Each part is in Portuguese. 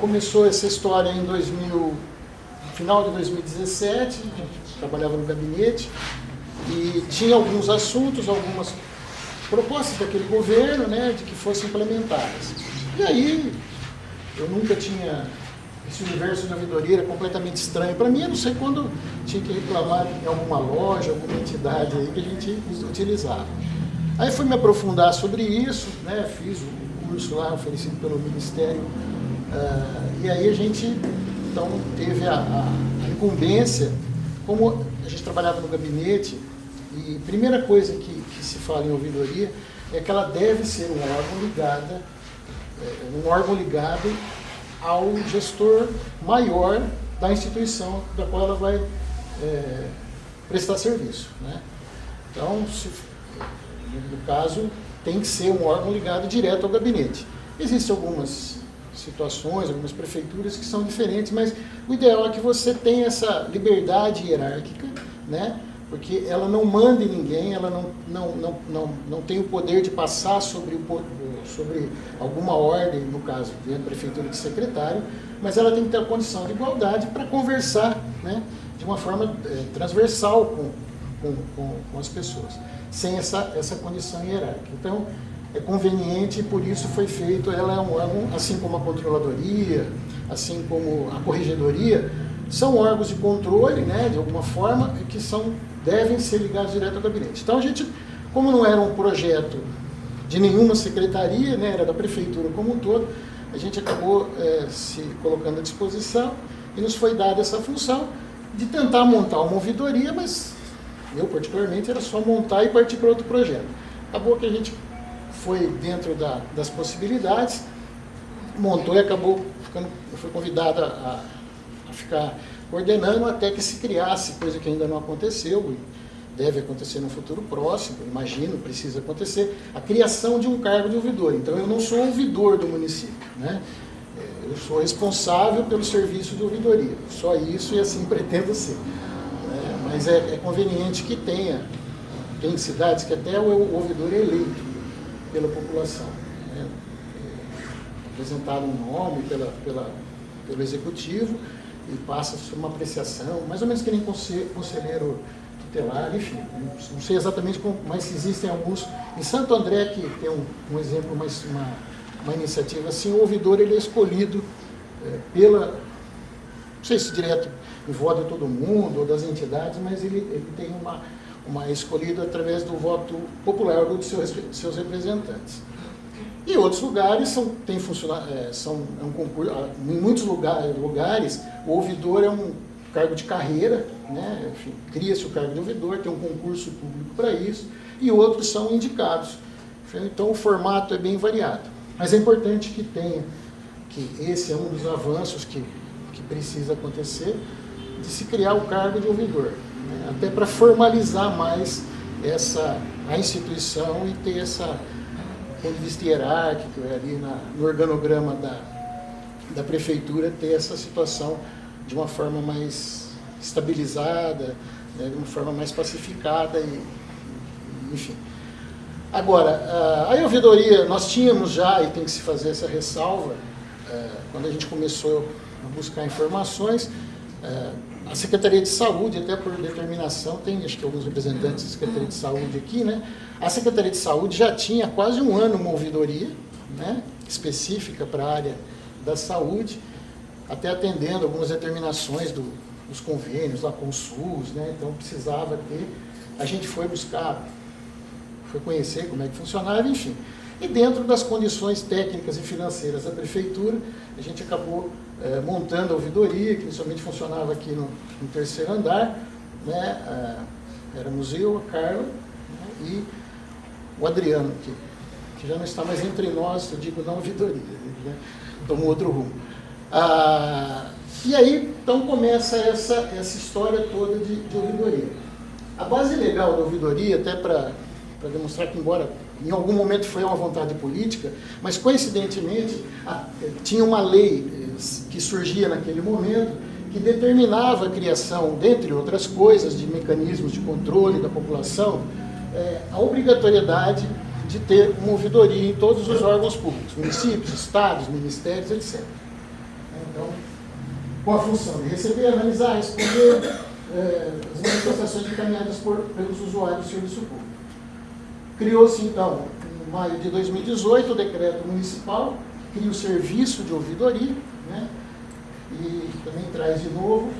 começou essa história em 2000, no final de 2017, a gente trabalhava no gabinete e tinha alguns assuntos, algumas propostas daquele governo, né, de que fossem implementadas. E aí, eu nunca tinha... Esse universo de ouvidoria era completamente estranho para mim, eu não sei quando tinha que reclamar em alguma loja, alguma entidade aí que a gente utilizava. Aí fui me aprofundar sobre isso, né, fiz o curso lá oferecido pelo Ministério, e aí a gente então teve a incumbência, como a gente trabalhava no gabinete, e a primeira coisa que se fala em ouvidoria é que ela deve ser um órgão ligado ao gestor maior da instituição da qual ela vai prestar serviço, né? Então, no caso, tem que ser um órgão ligado direto ao gabinete. Existem algumas situações, algumas prefeituras que são diferentes, mas o ideal é que você tenha essa liberdade hierárquica, né? Porque ela não manda em ninguém, ela não tem o poder de passar sobre alguma ordem, no caso, dentro da prefeitura de secretário, mas ela tem que ter a condição de igualdade para conversar, né, de uma forma transversal com as pessoas, sem essa condição hierárquica. Então, é conveniente e por isso foi feito, ela é um órgão, assim como a controladoria, assim como a corregedoria, são órgãos de controle, né, de alguma forma, que devem ser ligados direto ao gabinete. Então a gente, como não era um projeto de nenhuma secretaria, né, era da prefeitura como um todo, a gente acabou se colocando à disposição e nos foi dada essa função de tentar montar uma ouvidoria, mas eu particularmente era só montar e partir para outro projeto. Acabou que a gente foi dentro das possibilidades, montou e acabou foi convidada a ficar coordenando até que se criasse, coisa que ainda não aconteceu, e deve acontecer no futuro próximo, imagino, precisa acontecer, a criação de um cargo de ouvidor. Então eu não sou ouvidor do município, né? Eu sou responsável pelo serviço de ouvidoria, só isso e assim pretendo ser. Mas é conveniente que tem cidades que até o ouvidor é eleito pela população, né? Apresentado um nome pelo executivo, e passa por uma apreciação, mais ou menos que nem conselheiro tutelar, enfim, não sei exatamente como, mas existem alguns. Em Santo André, que tem um exemplo, uma iniciativa assim, o ouvidor ele é escolhido não sei se direto em voto de todo mundo ou das entidades, mas ele tem escolhido através do voto popular dos seus representantes. Em outros lugares é um concurso. Em muitos lugares o ouvidor é um cargo de carreira, né? Enfim, cria-se o cargo de ouvidor, tem um concurso público para isso, e outros são indicados. Então o formato é bem variado. Mas é importante que esse é um dos avanços que precisa acontecer, de se criar o cargo de ouvidor, né? Até para formalizar mais a instituição e ter essa ponto de vista hierárquico, ali no organograma da prefeitura, ter essa situação de uma forma mais estabilizada, né, de uma forma mais pacificada, enfim. Agora, a ouvidoria, nós tínhamos já, e tem que se fazer essa ressalva, quando a gente começou a buscar informações, a Secretaria de Saúde, até por determinação, tem acho que alguns representantes da Secretaria de Saúde aqui, né? A Secretaria de Saúde já tinha há quase um ano uma ouvidoria, né, específica para a área da saúde, até atendendo algumas determinações dos convênios lá com o SUS, né? Então precisava ter. A gente foi buscar, foi conhecer como é que funcionava, enfim. E dentro das condições técnicas e financeiras da prefeitura, a gente acabou montando a ouvidoria, que inicialmente funcionava aqui no terceiro andar, né? Éramos eu, a Carla, né, e o Adriano, que já não está mais entre nós, eu digo não ouvidoria, né? Tomou outro rumo. E aí, então, começa essa história toda de ouvidoria. A base legal da ouvidoria, até para demonstrar que, embora em algum momento foi uma vontade política, mas coincidentemente tinha uma lei que surgia naquele momento que determinava a criação, dentre outras coisas, de mecanismos de controle da população, a obrigatoriedade de ter uma ouvidoria em todos os órgãos públicos, municípios, estados, ministérios, etc. Então, com a função de receber, analisar, responder as manifestações encaminhadas pelos usuários do serviço público. Criou-se, então, em maio de 2018, o decreto municipal que cria o serviço de ouvidoria, né? E também traz de novo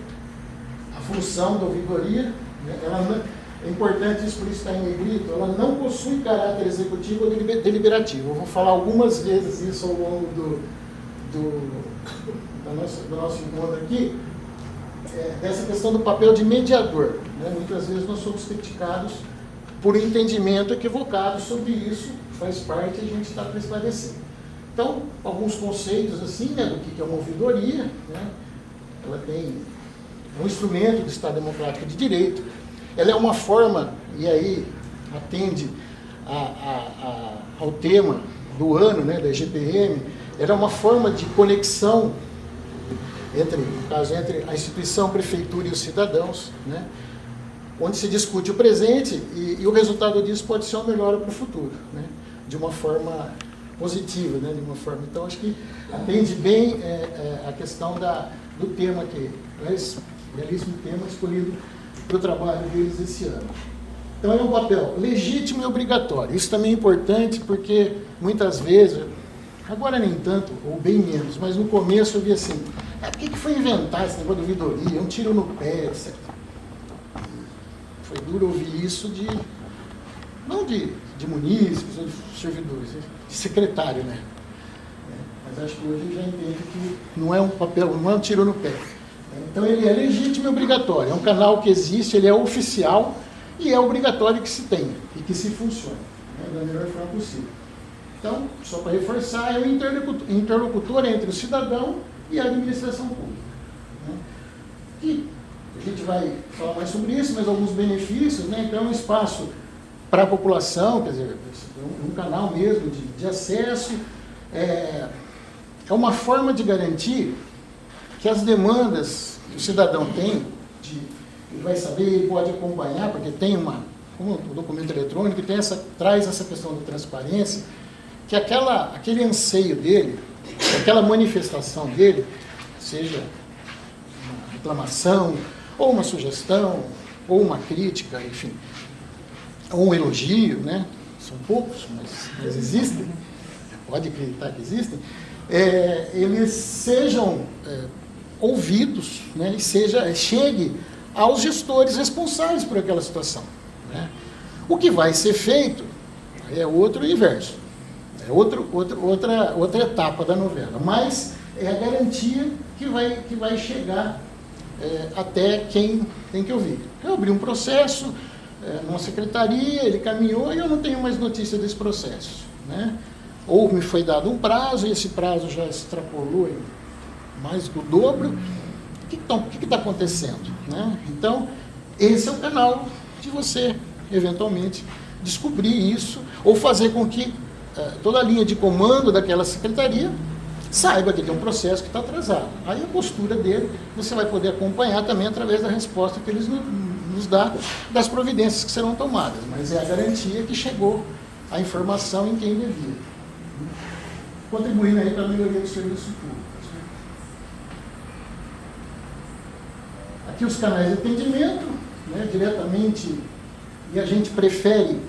a função da ouvidoria, né? É importante isso, por isso está em negrito, ela não possui caráter executivo ou deliberativo. Eu vou falar algumas vezes isso ao longo do nosso encontro aqui, dessa questão do papel de mediador, né? Muitas vezes nós somos criticados por um entendimento equivocado sobre isso, faz parte e a gente está para esclarecer. Então, alguns conceitos assim, né, do que é uma ouvidoria, né? Ela tem um instrumento do Estado Democrático de Direito, ela é uma forma, e aí atende ao tema do ano, né, da GPM, ela é uma forma de conexão entre a instituição, a prefeitura e os cidadãos, né, onde se discute o presente e o resultado disso pode ser uma melhora para o futuro, né, de uma forma positiva, né, de uma forma. Então, acho que atende bem a questão do tema aqui, né, esse belíssimo tema escolhido para o trabalho deles esse ano. Então, é um papel legítimo e obrigatório. Isso também é importante porque, muitas vezes, agora nem tanto, ou bem menos, mas no começo eu vi assim, por que foi inventar esse negócio de ouvidoria, um tiro no pé, etc. Foi duro ouvir isso não de munícipes ou de servidores, de secretário, né? Mas acho que hoje já entende que não é um papel, não é um tiro no pé. Então ele é legítimo e obrigatório, é um canal que existe, ele é oficial e é obrigatório que se tenha e que se funcione, né, da melhor forma possível. Então, só para reforçar, é o interlocutor entre o cidadão e a administração pública, né? E a gente vai falar mais sobre isso, mas alguns benefícios, né? Então é um espaço para a população, quer dizer, um canal mesmo de acesso, é uma forma de garantir que as demandas que o cidadão tem, ele vai saber, ele pode acompanhar, porque tem como o documento eletrônico, traz essa questão da transparência, que aquele anseio dele, aquela manifestação dele, seja uma reclamação, ou uma sugestão, ou uma crítica, enfim, ou um elogio, né? São poucos, mas existem, pode acreditar que existem, eles sejam ouvidos, né? E chegue aos gestores responsáveis por aquela situação, né? O que vai ser feito é outro universo, é outra etapa da novela, mas é a garantia que vai chegar até quem tem que ouvir. Eu abri um processo numa secretaria, ele caminhou e eu não tenho mais notícia desse processo, né? Ou me foi dado um prazo e esse prazo já extrapolou mais do dobro. O que está acontecendo, né? Então, esse é o canal de você, eventualmente, descobrir isso ou fazer com que toda a linha de comando daquela secretaria saiba que tem um processo que está atrasado. Aí a postura dele, você vai poder acompanhar também através da resposta que eles nos dão das providências que serão tomadas, mas é a garantia que chegou a informação em quem devia, contribuindo aí para a melhoria do serviço público. Aqui os canais de atendimento, né, diretamente, e a gente prefere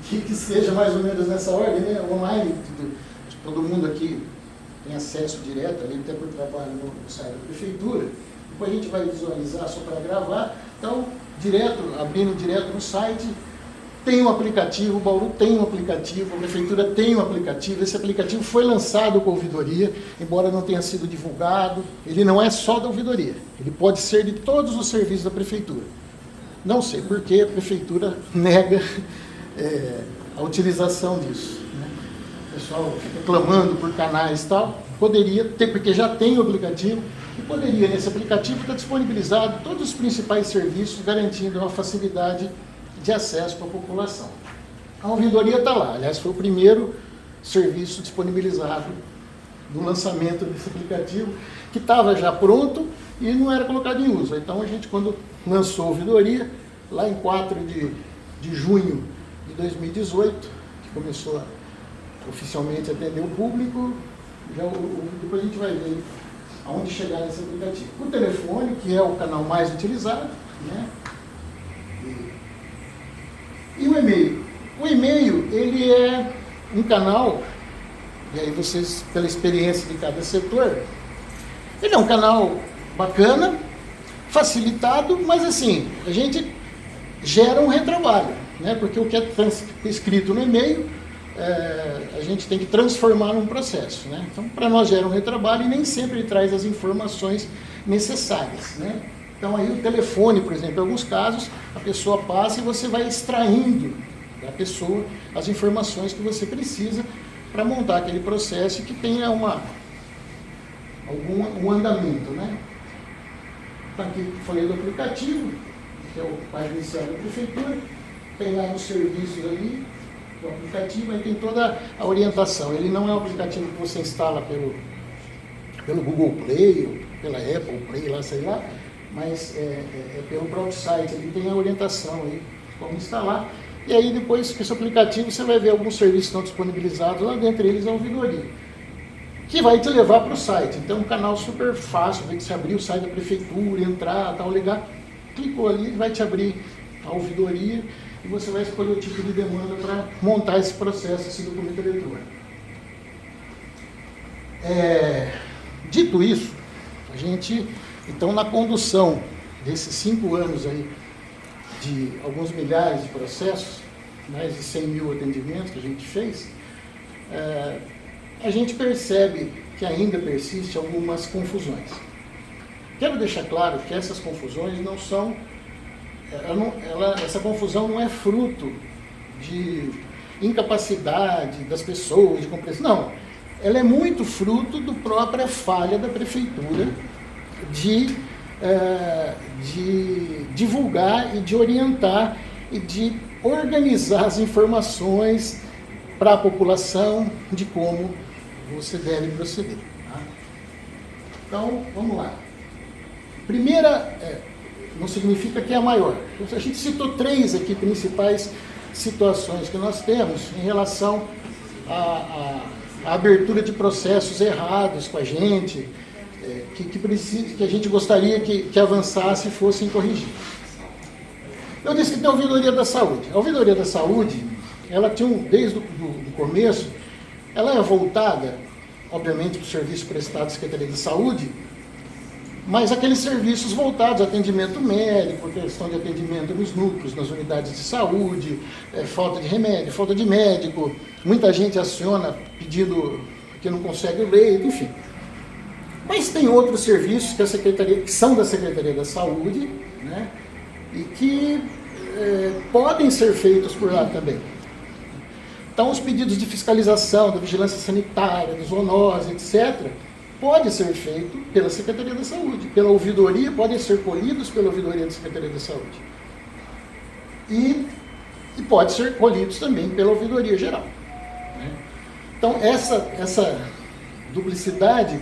que seja mais ou menos nessa ordem, né, online, todo mundo aqui tem acesso direto, ali até por trabalho no site da prefeitura, depois a gente vai visualizar só para gravar, então, abrindo direto no site, tem um aplicativo, o Bauru tem um aplicativo, a prefeitura tem um aplicativo, esse aplicativo foi lançado com a ouvidoria, embora não tenha sido divulgado, ele não é só da ouvidoria, ele pode ser de todos os serviços da prefeitura. Não sei por que a prefeitura nega a utilização disso, né? O pessoal reclamando por canais e tal, poderia ter, porque já tem o aplicativo, e poderia nesse aplicativo estar disponibilizado todos os principais serviços, garantindo uma facilidade de acesso para a população. A ouvidoria está lá, aliás, foi o primeiro serviço disponibilizado no lançamento desse aplicativo, que estava já pronto e não era colocado em uso. Então, a gente, quando lançou a ouvidoria, lá em 4 de junho de 2018, que começou a oficialmente atender o público, depois a gente vai ver aonde chegar nesse aplicativo. O telefone, que é o canal mais utilizado, né? E o e-mail. O e-mail, ele é um canal, e aí vocês, pela experiência de cada setor, ele é um canal bacana, facilitado, mas assim, a gente gera um retrabalho, né? Porque o que é escrito no e-mail, a gente tem que transformar num processo, né? Então, para nós gera um retrabalho e nem sempre ele traz as informações necessárias, né? Então, aí o telefone, por exemplo, em alguns casos, a pessoa passa e você vai extraindo da pessoa as informações que você precisa para montar aquele processo que tenha um andamento, né? Então, aqui falei do aplicativo, que é o página inicial da prefeitura, tem lá nos serviços ali, o aplicativo, aí tem toda a orientação. Ele não é um aplicativo que você instala pelo Google Play, ou pela Apple Play, lá, sei lá, mas é pelo próprio site, ele tem a orientação aí, como instalar. E aí depois com esse aplicativo você vai ver alguns serviços que estão disponibilizados, lá dentre eles a ouvidoria, que vai te levar para o site. Então é um canal super fácil, vai te abrir o site da prefeitura, entrar, tal, ligar, clicou ali, vai te abrir a ouvidoria e você vai escolher o tipo de demanda para montar esse processo, esse documento eletrônico. Dito isso, a gente, então, na condução desses 5 anos aí, de alguns milhares de processos, mais de 100 mil atendimentos que a gente fez, a gente percebe que ainda persiste algumas confusões. Quero deixar claro que essas confusões não são... essa confusão não é fruto de incapacidade das pessoas, de compreensão. Não, ela é muito fruto da própria falha da prefeitura de divulgar e de orientar e de organizar as informações para a população de como você deve proceder. Tá? Então, vamos lá. Primeira, não significa que é a maior. A gente citou 3 aqui principais situações que nós temos em relação à abertura de processos errados com a gente, que a gente gostaria que avançasse e fossem corrigidos. Eu disse que tem a ouvidoria da saúde. A ouvidoria da saúde, ela tinha, desde o começo, ela é voltada, obviamente, para o serviço prestado à Secretaria de Saúde, mas aqueles serviços voltados a atendimento médico, questão de atendimento nos núcleos, nas unidades de saúde, falta de remédio, falta de médico, muita gente aciona pedindo que não consegue o leito, enfim. Mas tem outros serviços que são da Secretaria da Saúde, né, e que podem ser feitos por lá também. Então, os pedidos de fiscalização, da vigilância sanitária, da zoonose, etc., pode ser feito pela Secretaria da Saúde, pela ouvidoria, podem ser colhidos pela ouvidoria da Secretaria da Saúde. E pode ser colhidos também pela ouvidoria geral. Né? Então, essa duplicidade,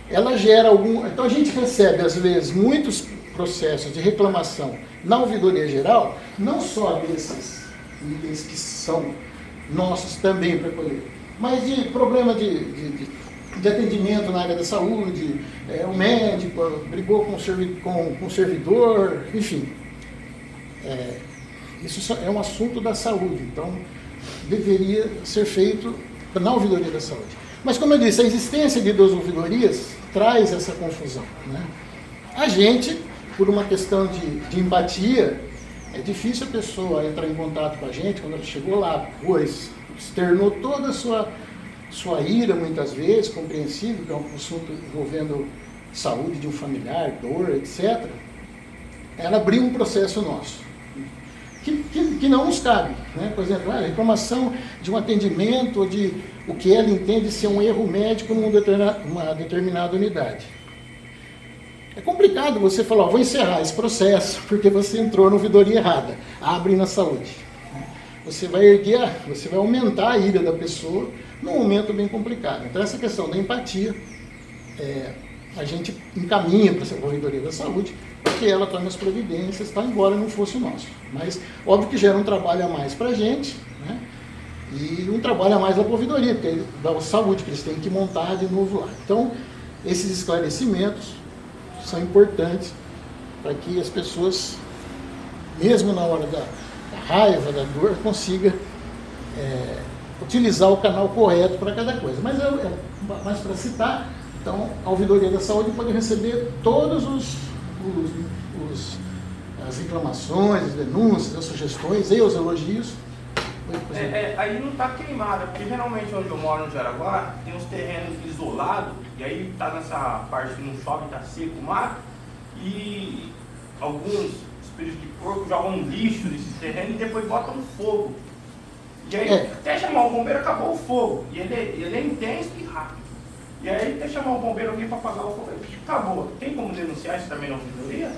ela gera algum... Então, a gente recebe, às vezes, muitos processos de reclamação na ouvidoria geral, não só desses itens que são nossos também para colher, mas de problema de atendimento na área da saúde, o médico brigou com o servidor, enfim. Isso é um assunto da saúde, então deveria ser feito na ouvidoria da saúde. Mas, como eu disse, a existência de 2 ouvidorias traz essa confusão. Né? A gente, por uma questão de empatia, é difícil a pessoa entrar em contato com a gente quando ela chegou lá, pois externou toda a sua ira, muitas vezes, compreensível, que é um assunto envolvendo saúde de um familiar, dor, etc. Ela abriu um processo nosso, que não nos cabe. Né? Por exemplo, a reclamação de um atendimento, ou de o que ela entende ser um erro médico numa determinada unidade. É complicado você falar, vou encerrar esse processo, porque você entrou na ouvidoria errada, abre na saúde. Você vai aumentar a ira da pessoa num momento bem complicado. Então, essa questão da empatia, a gente encaminha para a ouvidoria da saúde, porque ela toma as providências, tá, embora não fosse o nosso. Mas, óbvio que gera um trabalho a mais para a gente, né? E um trabalho a mais para a ouvidoria, porque da saúde, que eles têm que montar de novo lá. Então, esses esclarecimentos são importantes para que as pessoas, mesmo na hora da raiva, da dor, consigam utilizar o canal correto para cada coisa. Mas para citar, então, a Ouvidoria da Saúde pode receber todas as reclamações, as denúncias, as sugestões e os elogios. Aí não está queimada, porque geralmente onde eu moro no Jaraguá tem uns terrenos isolados, e aí está nessa parte que não chove, está seco o mato, e alguns espíritos de porco jogam lixo nesse terreno e depois botam fogo. E aí até chamar o bombeiro acabou o fogo, e ele é intenso e rápido. E aí até chamar o bombeiro alguém para apagar o fogo, acabou. Tem como denunciar isso também na ouvidoria?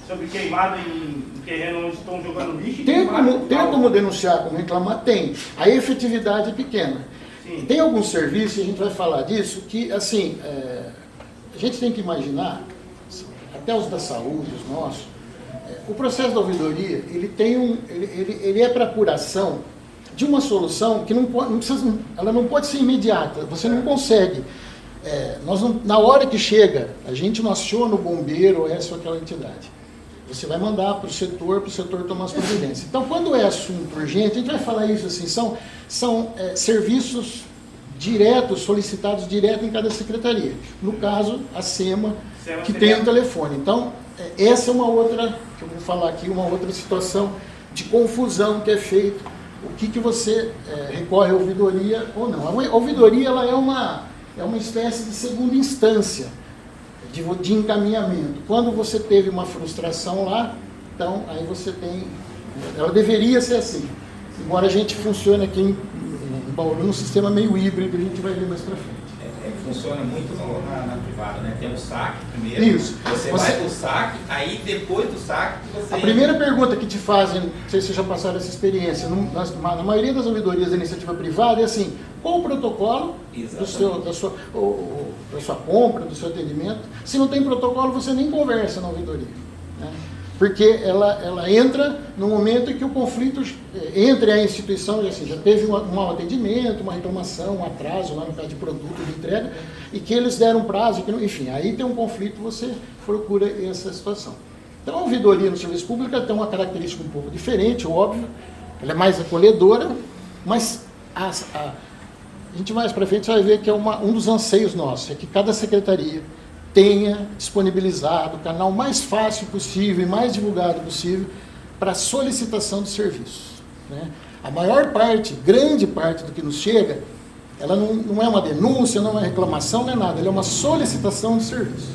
Sobre queimada em terreno onde estão jogando lixo? Tem como denunciar, como reclamar? Tem. A efetividade é pequena. Sim. Tem alguns serviços, a gente vai falar disso, que assim, a gente tem que imaginar, até os da saúde, os nossos, o processo da ouvidoria, ele é para apuração de uma solução que ela não pode ser imediata, você não consegue. Na hora que chega, a gente não aciona o bombeiro ou essa ou aquela entidade. Você vai mandar para o setor tomar as providências. Então, quando é assunto urgente, a gente vai falar isso assim, são serviços diretos, solicitados direto em cada secretaria. No caso, a SEMA, que tem um telefone. Então, essa é uma outra, que eu vou falar aqui, uma outra situação de confusão que é feita. O que você recorre à ouvidoria ou não. A ouvidoria ela é uma espécie de segunda instância de encaminhamento. Quando você teve uma frustração lá, então aí você tem... Ela deveria ser assim. Embora a gente funcione aqui em Bauru num sistema meio híbrido, a gente vai ver mais para frente. Funciona muito na privada, né? Tem o saque primeiro. Isso. Você vai pro saque, aí depois do saque você... A primeira pergunta que te fazem, não sei se vocês já passaram essa experiência, na maioria das ouvidorias da iniciativa privada é assim, qual o protocolo da sua compra, do seu atendimento? Se não tem protocolo, você nem conversa na ouvidoria, né? Porque ela entra no momento em que o conflito entre a instituição, assim, já teve um mau atendimento, uma reclamação, um atraso lá no caso de produto de entrega, e que eles deram prazo, enfim, aí tem um conflito, você procura essa situação. Então a ouvidoria no serviço público tem uma característica um pouco diferente, óbvio, ela é mais acolhedora, mas a gente mais para frente vai ver que é um dos anseios nossos, é que cada secretaria tenha disponibilizado o canal mais fácil possível e mais divulgado possível para solicitação de serviços, né? A maior parte, grande parte do que nos chega, ela não é uma denúncia, não é uma reclamação, não é nada, ela é uma solicitação de serviço.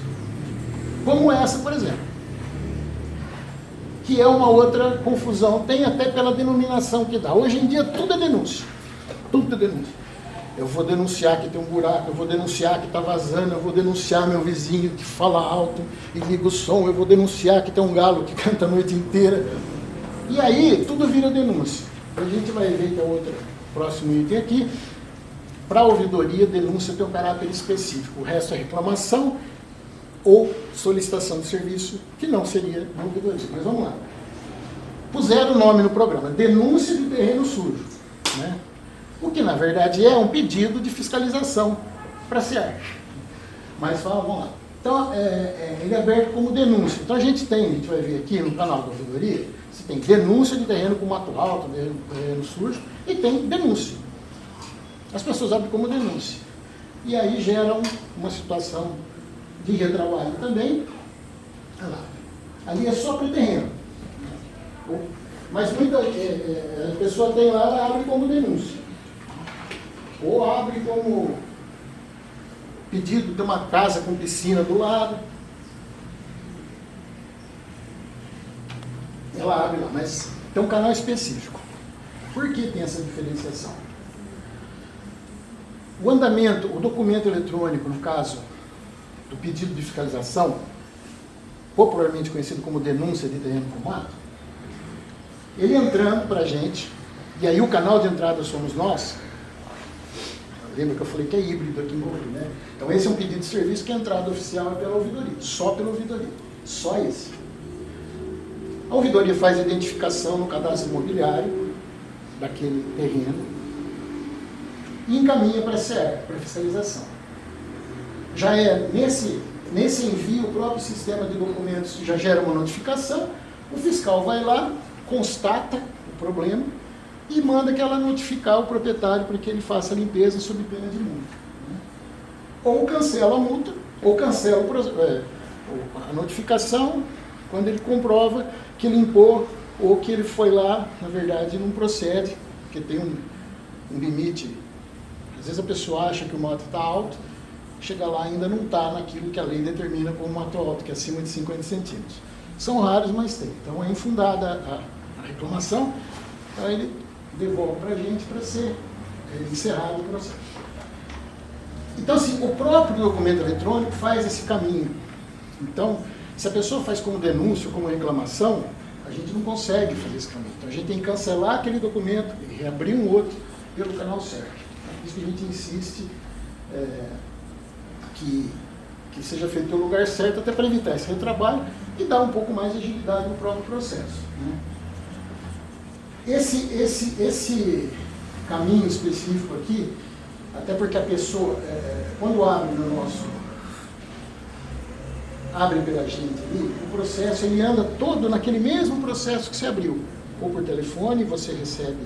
Como essa, por exemplo, que é uma outra confusão, tem até pela denominação que dá. Hoje em dia tudo é denúncia, tudo é denúncia. Eu vou denunciar que tem um buraco, eu vou denunciar que está vazando, eu vou denunciar meu vizinho que fala alto e liga o som, eu vou denunciar que tem um galo que canta a noite inteira. E aí, tudo vira denúncia. A gente vai ver que é outro próximo item aqui. Para a ouvidoria, denúncia tem um caráter específico. O resto é reclamação ou solicitação de serviço, que não seria na ouvidoria. Mas vamos lá. Puseram o nome no programa, denúncia de terreno sujo, né? O que, na verdade, é um pedido de fiscalização para a SEAR. Mas vamos lá. Então, ele é aberto como denúncia. Então, a gente vai ver aqui no canal da ouvidoria, você tem denúncia de terreno com mato alto, terreno sujo, e tem denúncia. As pessoas abrem como denúncia. E aí geram uma situação de retrabalho também. Olha lá. Ali é só para o terreno. Mas muita a pessoa tem lá, ela abre como denúncia. Ou abre como pedido de uma casa com piscina do lado. Ela abre lá, mas tem um canal específico. Por que tem essa diferenciação? O andamento, o documento eletrônico, no caso do pedido de fiscalização, popularmente conhecido como denúncia de terreno com mato, ele entrando para a gente, e aí o canal de entrada somos nós. Lembra que eu falei que é híbrido aqui em Bauru, né? Então esse é um pedido de serviço que a entrada oficial é pela ouvidoria, só pela ouvidoria, só esse. A ouvidoria faz a identificação no cadastro imobiliário daquele terreno e encaminha para a SEAR, para a fiscalização. já é nesse envio, o próprio sistema de documentos já gera uma notificação, o fiscal vai lá, constata o problema e manda que ela notificar o proprietário para que ele faça a limpeza sob pena de multa. Ou cancela a multa, ou cancela a notificação quando ele comprova que limpou ou que ele foi lá, na verdade, não procede, porque tem um limite. Às vezes a pessoa acha que o mato está alto, chega lá e ainda não está naquilo que a lei determina como mato alto, que é acima de 50 centímetros. São raros, mas tem. Então é infundada a reclamação, aí ele devolve para a gente para ser encerrado o processo. Então, assim, o próprio documento eletrônico faz esse caminho. Então, se a pessoa faz como denúncia ou como reclamação, a gente não consegue fazer esse caminho. Então, a gente tem que cancelar aquele documento e reabrir um outro pelo canal certo. Por isso que a gente insiste que seja feito pelo lugar certo, até para evitar esse retrabalho e dar um pouco mais de agilidade no próprio processo. Né? Esse caminho específico aqui, até porque a pessoa, quando abre pela gente ali, o processo, ele anda todo naquele mesmo processo que você abriu. Ou por telefone, você recebe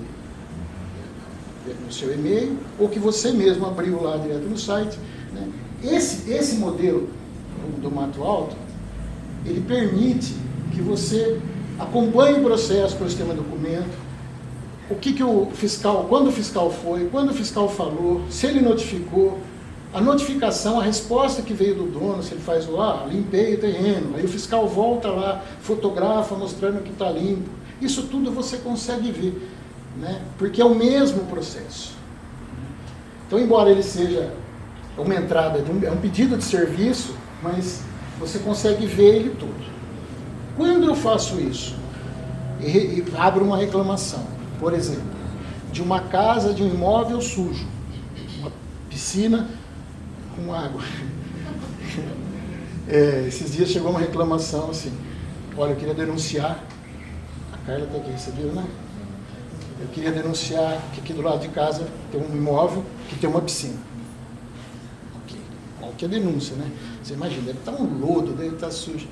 no seu e-mail, ou que você mesmo abriu lá direto no site. Né? Esse modelo do Mato Alto, ele permite que você acompanhe o processo pelo sistema de documento, o que o fiscal, quando o fiscal foi, quando o fiscal falou, se ele notificou, a notificação, a resposta que veio do dono, se ele faz limpei o terreno, aí o fiscal volta lá, fotografa mostrando que está limpo. Isso tudo você consegue ver, né? Porque é o mesmo processo. Então, embora ele seja uma entrada, é um pedido de serviço, mas você consegue ver ele tudo. Quando eu faço isso e abro uma reclamação, por exemplo, de uma casa, de um imóvel sujo, uma piscina com água. Esses dias chegou uma reclamação assim, olha, eu queria denunciar, a Carla está aqui, você viu, né? Eu queria denunciar que aqui do lado de casa tem um imóvel que tem uma piscina. Ok, qual que é a denúncia, né? Você imagina, deve estar um lodo, deve estar sujo.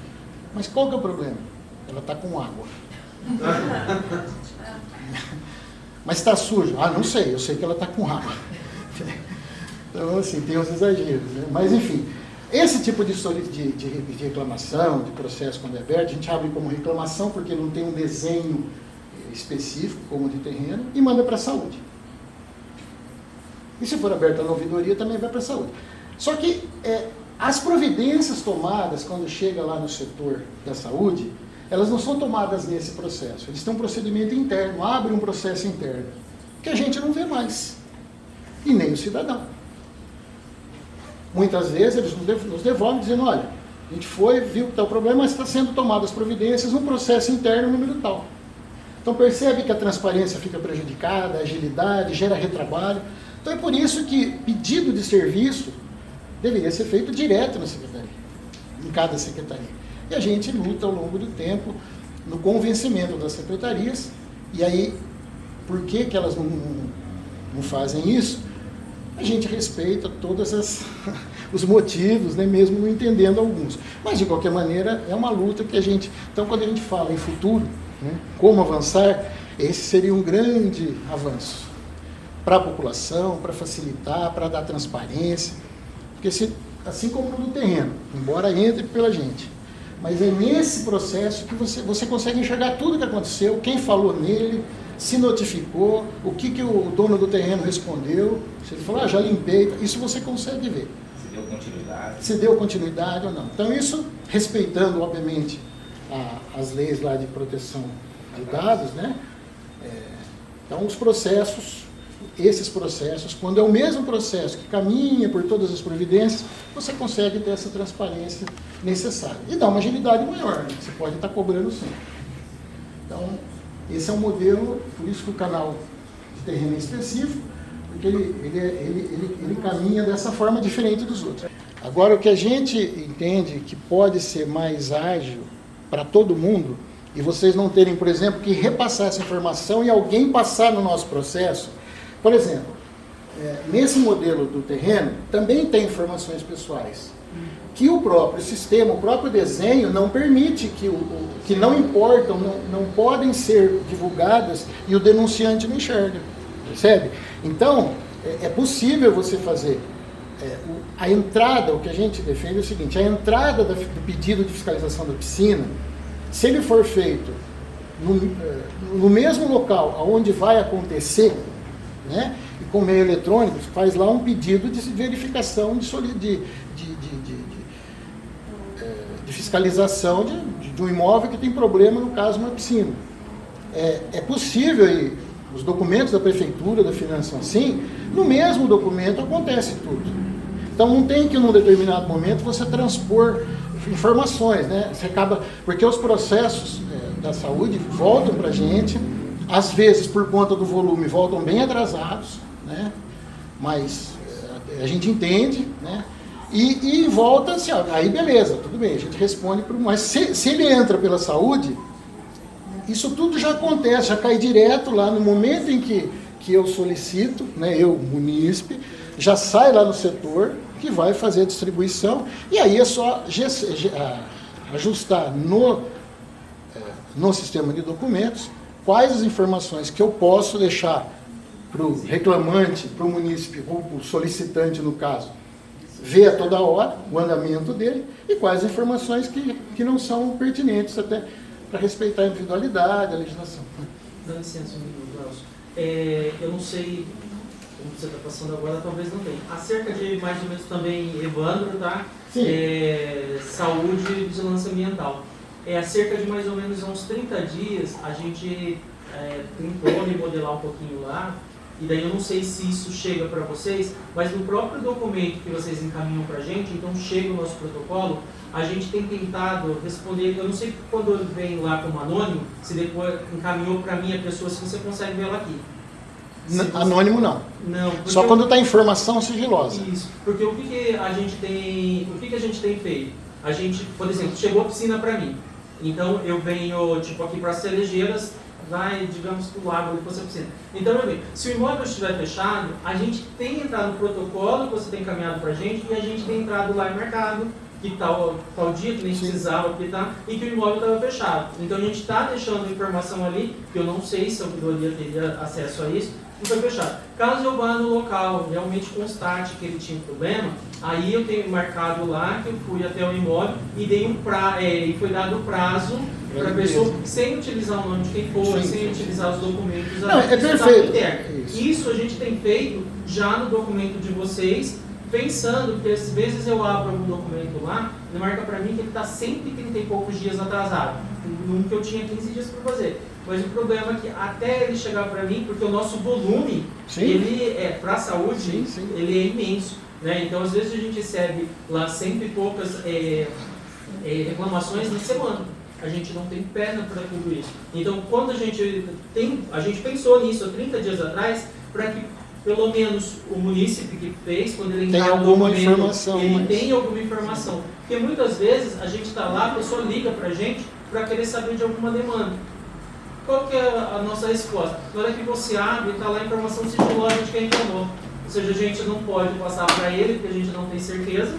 Mas qual que é o problema? Ela está com água. Mas está sujo? Ah, não sei, eu sei que ela está com água. Então, assim, tem uns exageros, né? Mas, enfim, esse tipo de reclamação, de processo quando é aberto, a gente abre como reclamação porque não tem um desenho específico, como de terreno, e manda para a saúde. E se for aberta a ouvidoria, também vai para a saúde. Só que as providências tomadas quando chega lá no setor da saúde, elas não são tomadas nesse processo. Eles têm um procedimento interno, abrem um processo interno, que a gente não vê mais. E nem o cidadão. Muitas vezes eles nos devolvem dizendo, olha, a gente foi, viu que está o problema, mas está sendo tomadas providências no processo interno, número tal. Então percebe que a transparência fica prejudicada, a agilidade, gera retrabalho. Então é por isso que pedido de serviço deveria ser feito direto na secretaria, em cada secretaria. E a gente luta ao longo do tempo no convencimento das secretarias. E aí, por que elas não fazem isso? A gente respeita todos os motivos, né, mesmo não entendendo alguns. Mas, de qualquer maneira, é uma luta que a gente... Então, quando a gente fala em futuro, né, como avançar, esse seria um grande avanço para a população, para facilitar, para dar transparência. Porque, assim como no terreno, embora entre pela gente, mas é nesse processo que você consegue enxergar tudo o que aconteceu, quem falou nele, se notificou, o que o dono do terreno respondeu. Se ele falou, já limpei, isso você consegue ver. Se deu continuidade. Se deu continuidade ou não. Então isso, respeitando, obviamente, as leis lá de proteção de dados, né? Então os processos, esses processos, quando é o mesmo processo que caminha por todas as providências, você consegue ter essa transparência necessária. E dá uma agilidade maior, né? Você pode estar cobrando sempre. Então, esse é um modelo, por isso que o canal de terreno é específico, porque ele caminha dessa forma diferente dos outros. Agora, o que a gente entende que pode ser mais ágil para todo mundo, e vocês não terem, por exemplo, que repassar essa informação e alguém passar no nosso processo. Por exemplo, nesse modelo do terreno, também tem informações pessoais, que o próprio sistema, o próprio desenho não permite, que não importam, não podem ser divulgadas e o denunciante não enxerga, percebe? Então, é possível você fazer a entrada, o que a gente defende é o seguinte: a entrada do pedido de fiscalização da piscina, se ele for feito no mesmo local onde vai acontecer, né, e com meio eletrônico, faz lá um pedido de verificação de fiscalização de um imóvel que tem problema, no caso uma piscina. É possível, e os documentos da prefeitura, da finanças são assim, no mesmo documento acontece tudo. Então não tem que num determinado momento você transpor informações, né? Você acaba, porque os processos da saúde voltam para a gente, às vezes por conta do volume voltam bem atrasados, né? Mas a gente entende, né? E volta assim, aí beleza, tudo bem, a gente responde, mas se ele entra pela saúde, isso tudo já acontece, já cai direto lá no momento em que eu solicito, né, eu, munícipe, já sai lá no setor que vai fazer a distribuição, e aí é só ajustar no sistema de documentos quais as informações que eu posso deixar para o reclamante, para o munícipe, ou para o solicitante, no caso, ver a toda hora o andamento dele, e quais informações que não são pertinentes, até para respeitar a individualidade, a legislação. Dá licença, Nelson. Eu não sei como você está passando agora, talvez não tenha. Acerca de mais ou menos também, Evandro, tá? Sim. Saúde e vigilância ambiental. Há cerca de mais ou menos uns 30 dias, a gente tentou remodelar um pouquinho lá, e daí eu não sei se isso chega para vocês, mas no próprio documento que vocês encaminham para a gente, então chega o nosso protocolo, a gente tem tentado responder, eu não sei quando ele vem lá como anônimo, se depois encaminhou para mim a pessoa, se você consegue ver ela aqui. Anônimo não. Não. Só quando está informação sigilosa. Isso, porque o que a gente tem feito? A gente, por exemplo, chegou a piscina para mim, então eu venho tipo aqui para as Cerejeiras, vai, digamos, para o lago ali para a piscina. Então, eu venho, se o imóvel estiver fechado, a gente tem entrado no protocolo que você tem encaminhado para a gente, e a gente tem entrado lá em mercado, que tal dia que nem precisava, porque e que o imóvel estava fechado. Então a gente está deixando informação ali, que eu não sei se a ouvidoria teria acesso a isso, e foi fechado. Caso eu vá no local, realmente constate que ele tinha um problema, aí eu tenho marcado lá que eu fui até o imóvel e dei e foi dado o prazo para a pessoa, sem utilizar o nome de quem for, sem utilizar os documentos. Não, é perfeito. Isso a gente tem feito já no documento de vocês, pensando que às vezes eu abro algum documento lá, ele marca para mim que ele está 130 e poucos dias atrasado, num que eu tinha 15 dias para fazer. Mas o problema é que até ele chegar para mim, porque o nosso volume, ele para a saúde, ele é imenso, né? Então às vezes a gente recebe lá 100 e poucas reclamações na semana. A gente não tem perna para tudo isso. Então quando a gente pensou nisso há 30 dias atrás, para que pelo menos o munícipe que fez, quando ele tem alguma informação, ele tem alguma informação. Porque muitas vezes a gente está lá, a pessoa liga para a gente para querer saber de alguma demanda. Qual que é a nossa resposta? Na hora que você abre, está lá a informação sigilosa de quem reclamou. Ou seja, a gente não pode passar para ele, porque a gente não tem certeza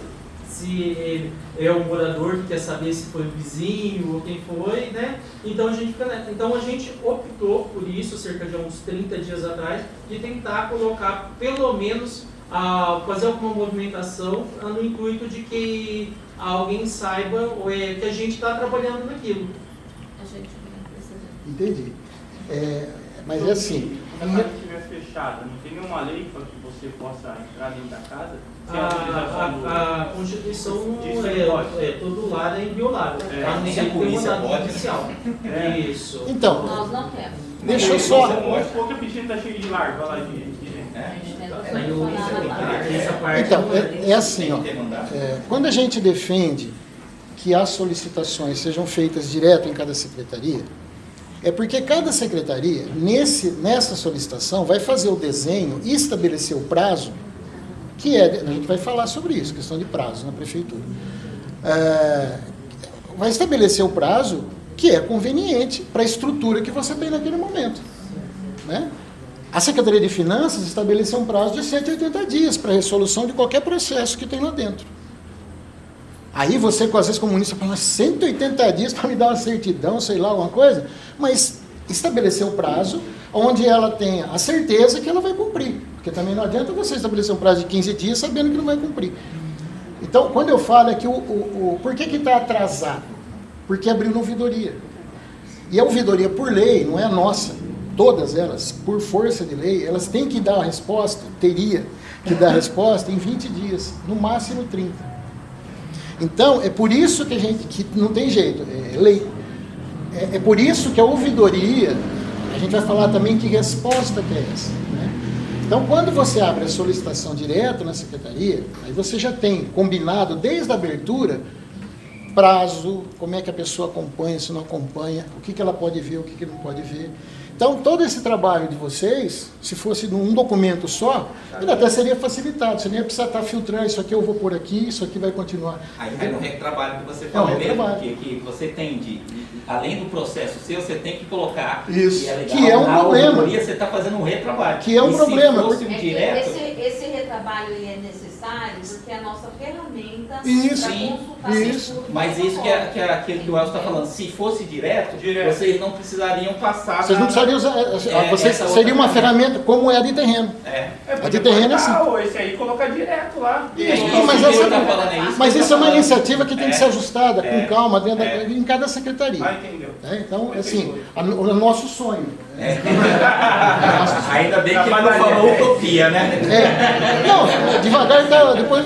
se ele é o morador que quer saber se foi o vizinho ou quem foi, né? Então a gente optou por isso, cerca de uns 30 dias atrás, de tentar colocar pelo menos, fazer alguma movimentação no intuito de que alguém saiba que a gente está trabalhando naquilo. Entendi. Mas é assim. Se a casa estiver fechada, não tem nenhuma lei para que você possa entrar dentro da casa? A Constituição todo lado é inviolável. Não tem um mandado judicial. Isso. Então, nós não temos. Deixa eu só. Vamos supor que a piscina está cheia de larva lá de Então, é assim, ó. Quando a gente defende que as solicitações sejam feitas direto em cada secretaria, é porque cada secretaria, nessa solicitação, vai fazer o desenho e estabelecer o prazo, que a gente vai falar sobre isso, questão de prazo na prefeitura. Vai estabelecer o prazo que é conveniente para a estrutura que você tem naquele momento, né? A Secretaria de Finanças estabeleceu um prazo de 180 dias para a resolução de qualquer processo que tem lá dentro. Aí você, às vezes, comunista, fala, 180 dias para me dar uma certidão, sei lá, alguma coisa, mas estabeleceu o prazo onde ela tenha a certeza que ela vai cumprir. Porque também não adianta você estabelecer um prazo de 15 dias sabendo que não vai cumprir. Então, quando eu falo é que por que está atrasado? Porque abriu na ouvidoria. E a ouvidoria, por lei, não é nossa, todas elas, por força de lei, elas têm que dar a resposta, teria que dar a resposta em 20 dias, no máximo 30. Então, é por isso que não tem jeito, é lei. É por isso que a ouvidoria, a gente vai falar também que resposta que é essa, né? Então, quando você abre a solicitação direto na secretaria, aí você já tem combinado desde a abertura, prazo, como é que a pessoa acompanha, se não acompanha, o que ela pode ver, o que não pode ver. Então, todo esse trabalho de vocês, se fosse num documento só, ele até seria facilitado. Você nem ia precisar estar filtrando, isso aqui eu vou pôr aqui, isso aqui vai continuar. Aí cai no retrabalho que você falou mesmo, retrabalho. que você tem além do processo seu, você tem que colocar, Isso, que é legal, que é um problema. Você está fazendo um retrabalho. Que é um problema. Se fosse um direto... Esse retrabalho ele é necessário porque é a nossa ferramenta Isso, para sim, consultar isso. tudo. Mas isso que é aquilo que o Elcio está falando, se fosse direto, vocês não precisariam passar... Vocês não precisariam usar, vocês essa seria uma outra ferramenta como é a de terreno. A de terreno é assim. Esse aí coloca direto lá. Mas isso é uma iniciativa que tem que ser ajustada com calma em cada Ah, secretaria. entendeu. Então, assim, o nosso sonho. Ainda bem que ele não falou utopia, né? Não, devagar, depois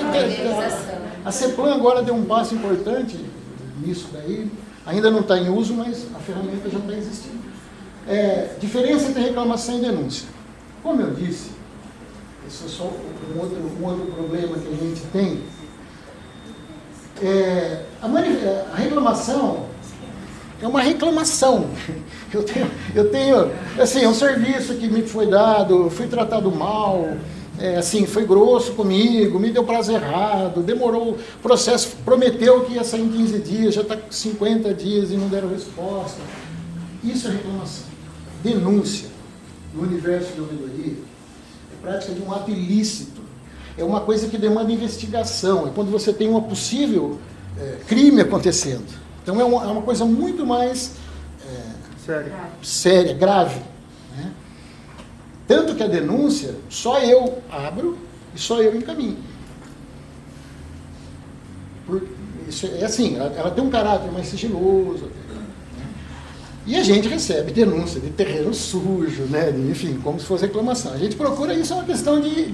a CEPLAN agora deu um passo importante nisso daí. Ainda não está em uso, mas a ferramenta já está existindo. Diferença entre reclamação e denúncia. Como eu disse, esse é só um outro problema que a gente tem. A reclamação é uma reclamação. Eu tenho assim, um serviço que me foi dado, fui tratado mal, assim, foi grosso comigo, me deu prazo errado, demorou, o processo prometeu que ia sair em 15 dias, já está com 50 dias e não deram resposta. Isso é reclamação. Denúncia, no universo de ouvidoria, é prática de um ato ilícito. É uma coisa que demanda investigação. É quando você tem uma possível crime acontecendo. Então é uma coisa muito mais séria, grave. Né? Tanto que a denúncia, só eu abro e só eu encaminho. Isso é assim, ela tem um caráter mais sigiloso. Né? E a gente recebe denúncia de terreno sujo, né? Enfim, como se fosse reclamação. A gente procura isso, é uma questão de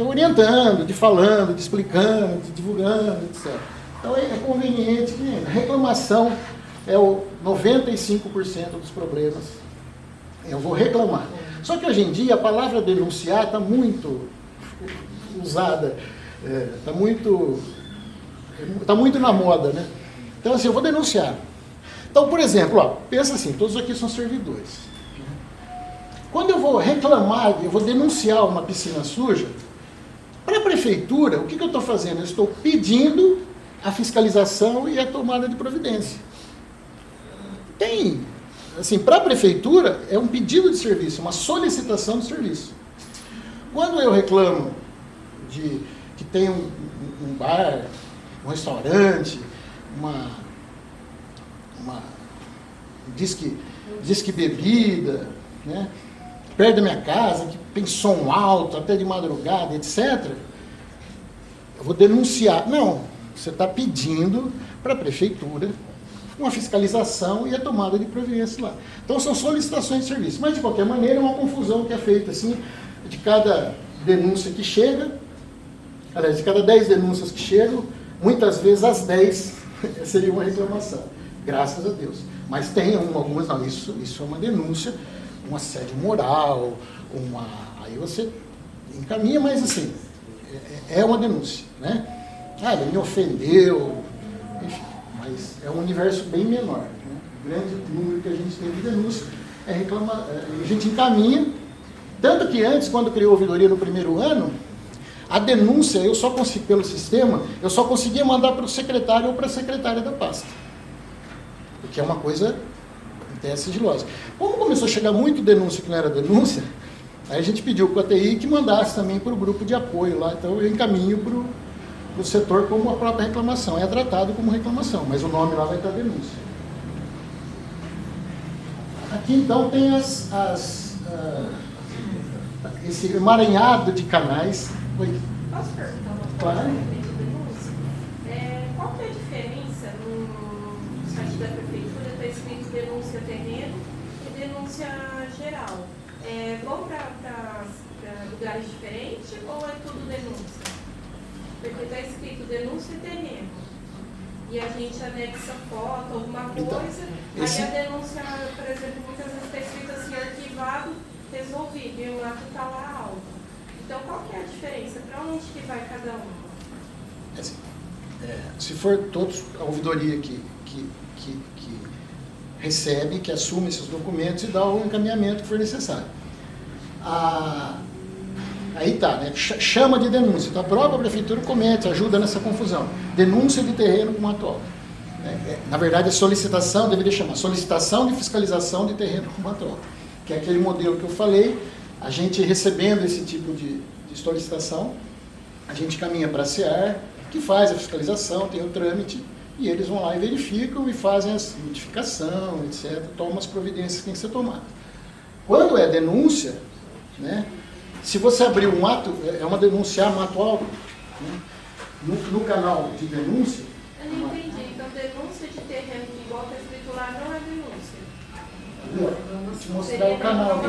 orientando, de falando, de explicando, de divulgando, etc. Então é conveniente que a reclamação é o 95% dos problemas. Eu vou reclamar. Só que hoje em dia a palavra denunciar está muito usada, está muito na moda, né? Então assim, eu vou denunciar. Então, por exemplo, pensa assim, todos aqui são servidores. Quando eu vou reclamar, eu vou denunciar uma piscina suja, para a prefeitura, o que eu estou fazendo? Eu estou pedindo a fiscalização e a tomada de providência. Assim, para a prefeitura, é um pedido de serviço, uma solicitação de serviço. Quando eu reclamo que tem um bar, um restaurante, diz que bebida, né? Perto da minha casa, que tem som alto, até de madrugada, etc., eu vou denunciar. Não, você está pedindo para a prefeitura uma fiscalização e a tomada de providência lá. Então são solicitações de serviço. Mas, de qualquer maneira, é uma confusão que é feita assim, de cada denúncia que chega, aliás, de cada 10 denúncias que chegam, muitas vezes as 10 seria uma reclamação. Graças a Deus. Mas tem algumas, não, isso é uma denúncia, um assédio moral, aí você encaminha, mas assim, é uma denúncia, né? Ele me ofendeu, enfim, mas é um universo bem menor, né? O grande número que a gente tem de denúncia é reclamar, a gente encaminha, tanto que antes, quando criou a ouvidoria no primeiro ano, a denúncia, pelo sistema, eu só conseguia mandar para o secretário ou para a secretária da pasta, porque é uma coisa tese sigilosa. Como começou a chegar muito denúncia que não era denúncia, aí a gente pediu para a TI que mandasse também para o grupo de apoio lá, então eu encaminho para o setor como a própria reclamação. É tratado como reclamação, mas o nome lá vai estar denúncia. Aqui então tem esse emaranhado de canais. Oi. Posso perguntar uma coisa Claro. a respeito da denúncia? Qual que é a diferença no site da prefeitura, está escrito denúncia terreno e denúncia geral? Vão para lugares diferentes ou é tudo denúncia? Porque está escrito denúncia e terreno. E a gente anexa foto, alguma coisa, Então, esse- aí a denúncia, por exemplo, muitas vezes está escrito assim, arquivado, resolvido, e o ato está lá alto. Então, qual que é a diferença? Para onde que vai cada um? Assim, se for todos a ouvidoria que recebe, que assume esses documentos e dá o encaminhamento que for necessário. Aí tá, né? Chama de denúncia. Então a própria prefeitura comete, ajuda nessa confusão. Denúncia de terreno com mato alto. Na verdade, a solicitação, deveria chamar solicitação de fiscalização de terreno com mato alto, que é aquele modelo que eu falei. A gente recebendo esse tipo de solicitação, a gente caminha para a SEAR, que faz a fiscalização, tem o trâmite, e eles vão lá e verificam e fazem a notificação, etc., tomam as providências que têm que ser tomadas. Quando é denúncia, né, se você abrir um ato, é uma denúncia a mato alto, né, no canal de denúncia... Eu não entendi. Então, denúncia de terreno que igual está escrito lá não é denúncia. Vou mostrar o canal aqui.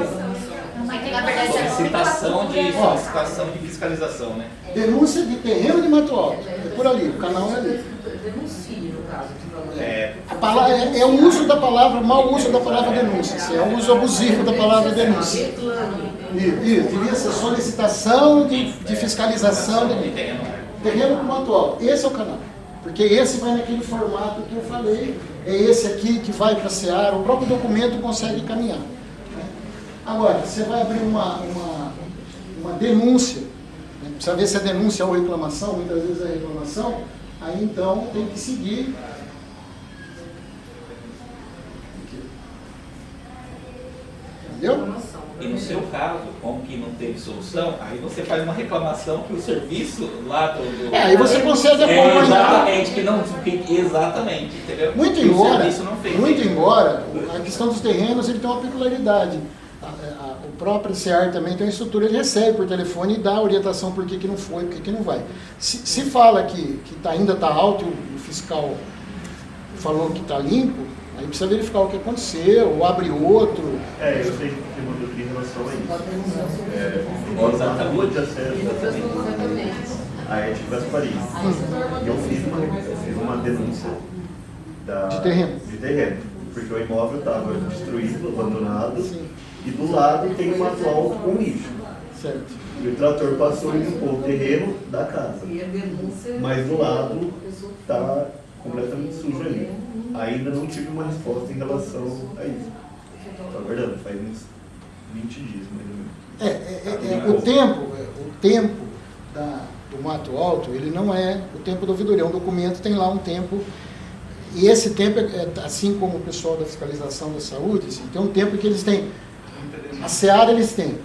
Mas que na verdade é Solicitação de fiscalização, né? Denúncia de terreno de mato alto. É por ali, o canal é ali. Denuncie, no caso. A palavra, é o uso da palavra, mau uso da palavra denúncia. É o uso abusivo da palavra denúncia. Isso, devia ser solicitação de fiscalização de terreno com mato alto. Esse é o canal. Porque esse vai naquele formato que eu falei, é esse aqui que vai para a SEAR, o próprio documento consegue caminhar. Agora, você vai abrir uma denúncia, né? Precisa ver se é denúncia ou reclamação, muitas vezes é reclamação, aí então tem que seguir. Entendeu? E no seu caso, como que não teve solução, aí você faz uma reclamação que o serviço lá do... Aí você consegue acompanhar. Exatamente, que não... Exatamente, entendeu? Muito Que o embora, serviço não fez. a questão dos terrenos ele tem uma peculiaridade. O próprio SEAR também tem uma estrutura, ele recebe por telefone e dá orientação por que não foi, por que não vai. Se fala que ainda está alto e o fiscal falou que está limpo, aí precisa verificar o que aconteceu, ou abre outro. Eu sei que tem uma dúvida em relação a isso. Exatamente. Na rua de acesso à Ética Gasparim. Eu fiz uma denúncia De terreno. porque o imóvel estava destruído, abandonado, e do lado tem um mato alto com lixo. Certo. E o trator passou e limpou o terreno da casa. E a denúncia... Mas do lado está completamente sujo ali. Ainda não tive uma resposta em relação a isso. Estou aguardando, faz uns 20 dias, mais ou menos. O tempo do mato alto, ele não é o tempo da ouvidoria. Um documento tem lá um tempo, e esse tempo, assim como o pessoal da fiscalização da saúde, assim, tem um tempo que eles têm. A SEAR, eles têm,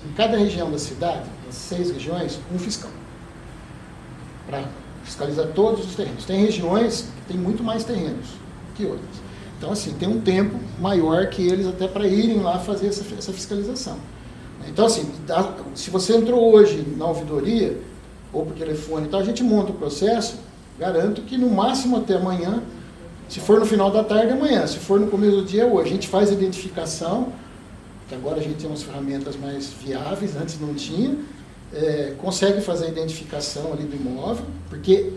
em cada região da cidade, nas 6 regiões, um fiscal, para fiscalizar todos os terrenos. Tem regiões que têm muito mais terrenos que outras. Então, assim, tem um tempo maior que eles até para irem lá fazer essa fiscalização. Então, assim, se você entrou hoje na ouvidoria, ou por telefone e tal, a gente monta o processo, garanto que no máximo até amanhã, se for no final da tarde, amanhã, se for no começo do dia, hoje. A gente faz a identificação, que agora a gente tem umas ferramentas mais viáveis, antes não tinha, consegue fazer a identificação ali do imóvel, porque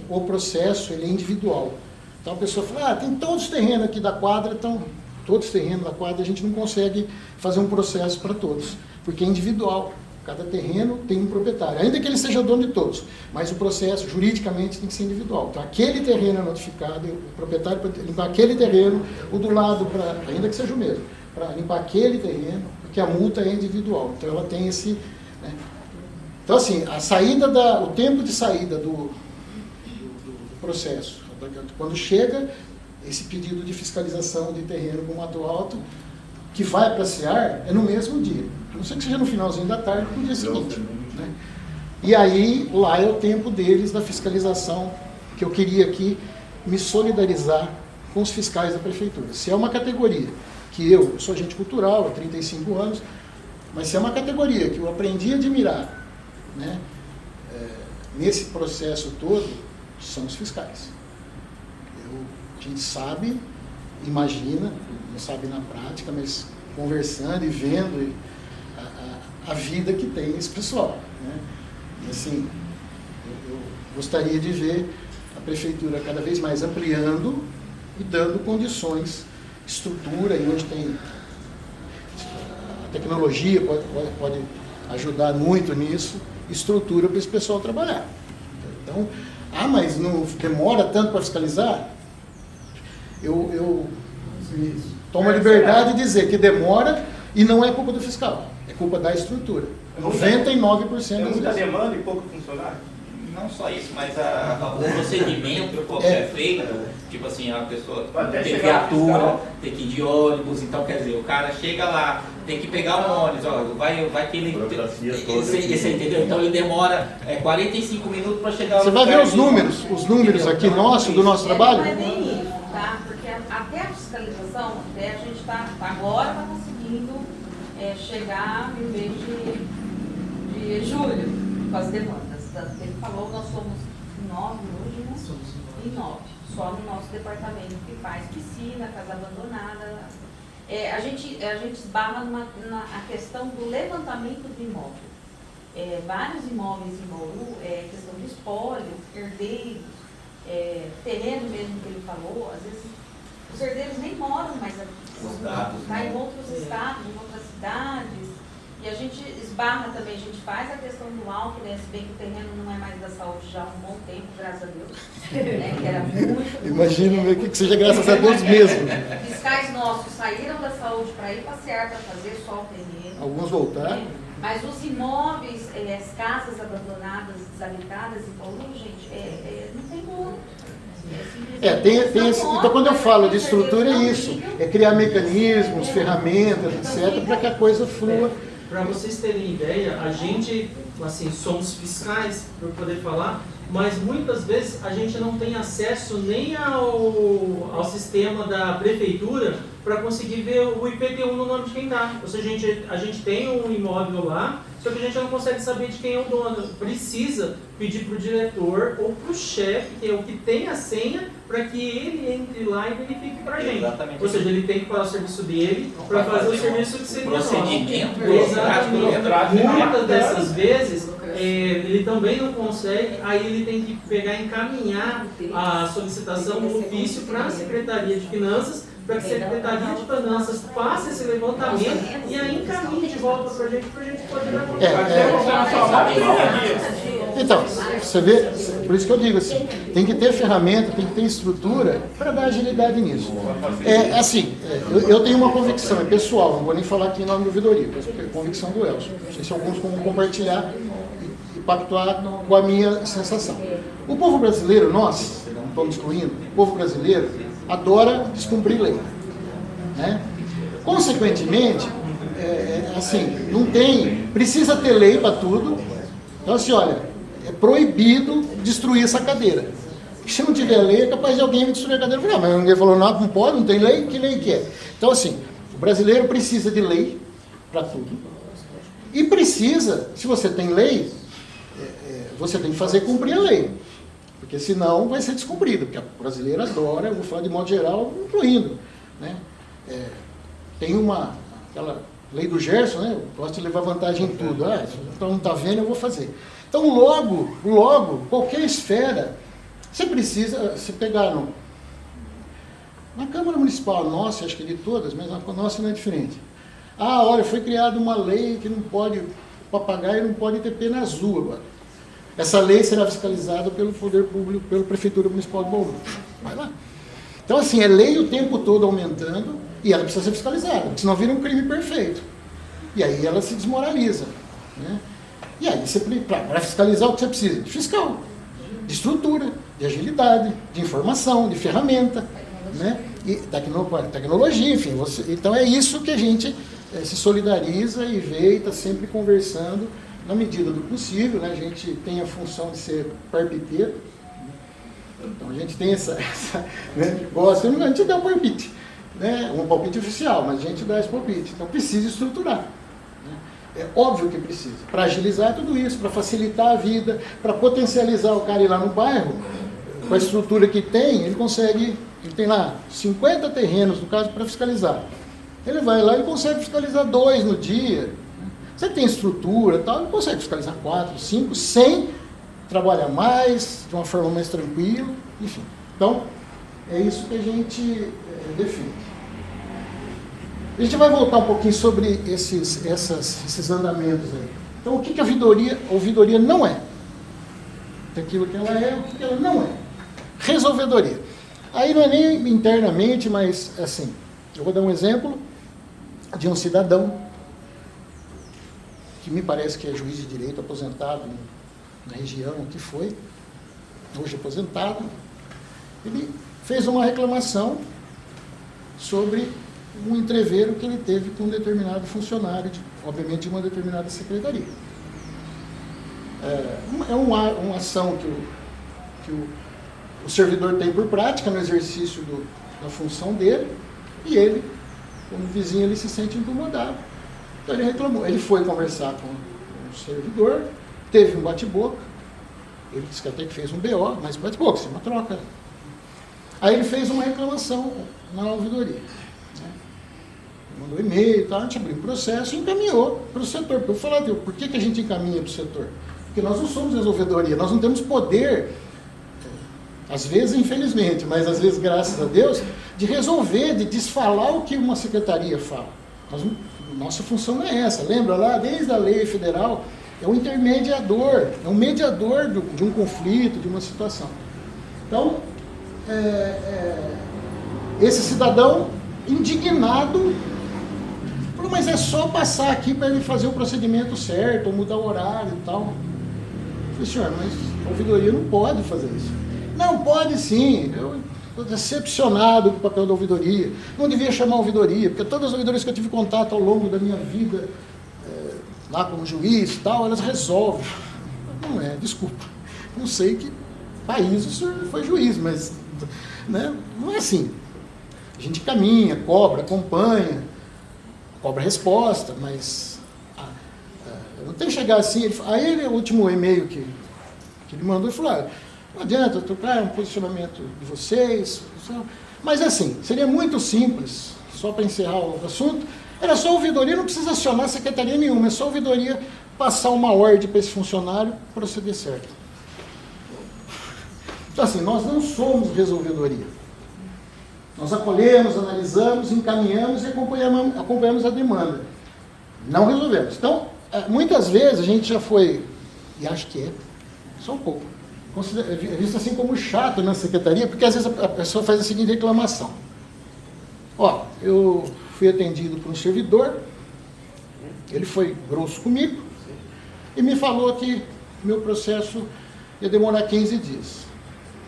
o processo ele é individual. Então a pessoa fala, tem todos os terrenos aqui da quadra, todos os terrenos da quadra, a gente não consegue fazer um processo para todos, porque é individual. Cada terreno tem um proprietário, ainda que ele seja dono de todos, mas o processo juridicamente tem que ser individual. Então aquele terreno é notificado, o proprietário para limpar aquele terreno, o do lado, ainda que seja o mesmo, para limpar aquele terreno, porque a multa é individual. Então ela tem esse... Né? Então assim, o tempo de saída do processo, quando chega esse pedido de fiscalização de terreno com mato alto, que vai para a SEAR, é no mesmo dia. A não ser que seja no finalzinho da tarde ou no dia seguinte. Né? E aí, lá é o tempo deles da fiscalização, que eu queria aqui me solidarizar com os fiscais da prefeitura. Se é uma categoria que eu sou agente cultural há 35 anos, mas se é uma categoria que eu aprendi a admirar, né, nesse processo todo, são os fiscais. A gente sabe, imagina, não sabe na prática, mas conversando e vendo a vida que tem esse pessoal. Né? E assim, eu gostaria de ver a prefeitura cada vez mais ampliando e dando condições, estrutura, e onde tem a tecnologia pode ajudar muito nisso, estrutura para esse pessoal trabalhar. Então, mas não demora tanto para fiscalizar? Eu tomo a liberdade de dizer que demora e não é culpa do fiscal, é culpa da estrutura. 99% das Tem muita vezes. demanda e pouco funcionário? Não só isso, mas o procedimento que é feito, tipo assim, a pessoa Até tem chegar no viatura, fiscal. tem que ir de ônibus, então quer dizer, o cara chega lá, tem que pegar um ônibus, ó, vai que ele... Burocracia toda. Você entendeu? Então ele demora 45 minutos para chegar ao Você vai lugar ver os números aqui nossos, do nosso trabalho? Não é bem isso, tá? Porque até a fiscalização, até a gente agora está conseguindo chegar no mês de julho com as demandas. Tanto que ele falou, nós somos 9 hoje, né? Em 9, só no nosso departamento que faz piscina, casa abandonada. A gente esbarra na questão do levantamento do imóvel. Vários imóveis em Bauru, questão de espólio, herdeiros, terreno mesmo que ele falou, às vezes os herdeiros nem moram mais aqui, está em outros estados, em outras cidades. E a gente esbarra também, a gente faz a questão do álcool, né? Se bem que o terreno não é mais da saúde já há um bom tempo, graças a Deus. Né? Que era muito. Imagino que seja graças a Deus mesmo. Fiscais nossos saíram da saúde para ir passear, para fazer só o terreno. Alguns voltaram. Né? Mas os imóveis, as casas abandonadas, desabitadas em Bauru, gente, não tem como. Então quando eu falo de estrutura é isso, é criar mecanismos, ferramentas, etc, para que a coisa flua. Para vocês terem ideia, a gente, assim, somos fiscais, para poder falar, mas muitas vezes a gente não tem acesso nem ao sistema da prefeitura para conseguir ver o IPTU no nome de quem está. Ou seja, a gente tem um imóvel lá, só que a gente não consegue saber de quem é o dono. Precisa pedir para o diretor ou para o chefe, que é o que tem a senha, para que ele entre lá e verifique para a gente. Exatamente. Ou seja, ele tem que pagar o serviço dele para fazer o serviço que seria nosso. Procedimento Exatamente. Muitas dessas vezes, ele também não consegue, aí ele tem que pegar e encaminhar a solicitação no ofício para a Secretaria de Finanças, para que a Secretaria de Finanças faça esse levantamento e aí encaminhe de volta para a gente poder dar Então, você vê, por isso que eu digo assim, tem que ter ferramenta, tem que ter estrutura para dar agilidade nisso. Eu tenho uma convicção, é pessoal, não vou nem falar aqui em nome do ouvidoria, é convicção do Elcio. Não sei se alguns vão compartilhar e pactuar com a minha sensação. O povo brasileiro, nós, não estamos excluindo, o povo brasileiro adora descumprir lei. Né? Consequentemente, não tem, precisa ter lei para tudo. Então assim, olha, é proibido destruir essa cadeira. Se não tiver lei, é capaz de alguém destruir a cadeira. Mas ninguém falou nada, não pode, não tem lei, que lei que é? Então assim, o brasileiro precisa de lei para tudo. E precisa, se você tem lei, você tem que fazer cumprir a lei. Porque senão vai ser descumprido, porque o brasileiro adora, eu vou falar de modo geral, incluindo. Né? Tem aquela lei do Gerson, né? Eu gosto de levar vantagem em tudo. Então não está vendo, eu vou fazer. Então logo, qualquer esfera, você precisa, se pegar na Câmara Municipal nossa, acho que de todas, mas na nossa não é diferente. Olha, foi criada uma lei que não pode, o papagaio não pode ter pena azul agora. Essa lei será fiscalizada pelo Poder Público, pela Prefeitura Municipal de Bauru. Vai lá. Então, assim, é lei o tempo todo aumentando e ela precisa ser fiscalizada, porque senão vira um crime perfeito. E aí ela se desmoraliza. Né? E aí, para fiscalizar, o que você precisa? De fiscal, de estrutura, de agilidade, de informação, de ferramenta. né? E tecnologia, enfim. Então é isso que a gente se solidariza e vê e está sempre conversando na medida do possível, né? A gente tem a função de ser parpiteiro, então a gente tem essa né? Gosta, a gente dá um palpite, né? Um palpite oficial, mas a gente dá esse palpite, então precisa estruturar, né? É óbvio que precisa, para agilizar tudo isso, para facilitar a vida, para potencializar o cara ir lá no bairro, com a estrutura que tem, ele tem lá 50 terrenos, no caso, para fiscalizar. Ele vai lá e consegue fiscalizar 2 no dia. Você tem estrutura e tal, ele consegue fiscalizar 4, 5, sem trabalhar mais, de uma forma mais tranquila, enfim. Então, é isso que a gente defende. A gente vai voltar um pouquinho sobre esses andamentos aí. Então, o que a ouvidoria não é? Aquilo que ela é, o que ela não é. Resolvedoria. Aí não é nem internamente, mas assim, eu vou dar um exemplo de um cidadão que me parece que é juiz de direito aposentado na região que foi, hoje aposentado. Ele fez uma reclamação sobre um entreveiro que ele teve com um determinado funcionário, obviamente de uma determinada secretaria. É uma ação que o servidor tem por prática no exercício da função dele, e ele, como vizinho, ele se sente incomodado. Então ele reclamou. Ele foi conversar com o servidor, teve um bate-boca, ele disse que até que fez um BO, mas bate-boca, isso é uma troca. Aí ele fez uma reclamação na ouvidoria, né? Mandou e-mail e tal, a gente abriu um processo e encaminhou para o setor. Porque eu falei, por que a gente encaminha para o setor? Porque nós não somos resolvedoria, nós não temos poder, às vezes infelizmente, mas às vezes graças a Deus, de resolver, de desfalar o que uma secretaria fala. Nossa função não é essa, lembra lá, desde a lei federal, é um intermediador, é um mediador de um conflito, de uma situação. Então, esse cidadão indignado falou, mas é só passar aqui para ele fazer o procedimento certo, ou mudar o horário e tal. Eu falei, senhor, mas a ouvidoria não pode fazer isso. Não, pode sim. Eu estou decepcionado com o papel da ouvidoria. Não devia chamar ouvidoria, porque todas as ouvidorias que eu tive contato ao longo da minha vida, lá como juiz e tal, elas resolvem. Não é, desculpa. Não sei que país o senhor foi juiz, mas né, não é assim. A gente caminha, cobra, acompanha, cobra resposta, mas não tem que chegar assim. Aí o último e-mail que ele mandou, ele falou, não adianta trocar um posicionamento de vocês, mas assim, seria muito simples, só para encerrar o assunto, era só a ouvidoria, não precisa acionar secretaria nenhuma, é só a ouvidoria passar uma ordem para esse funcionário proceder certo. Então assim, nós não somos resolvedoria. Nós acolhemos, analisamos, encaminhamos e acompanhamos a demanda. Não resolvemos. Então, muitas vezes a gente já foi, e acho que só um pouco, é visto assim como chato na secretaria, porque às vezes a pessoa faz a seguinte reclamação. Eu fui atendido por um servidor, ele foi grosso comigo, e me falou que meu processo ia demorar 15 dias.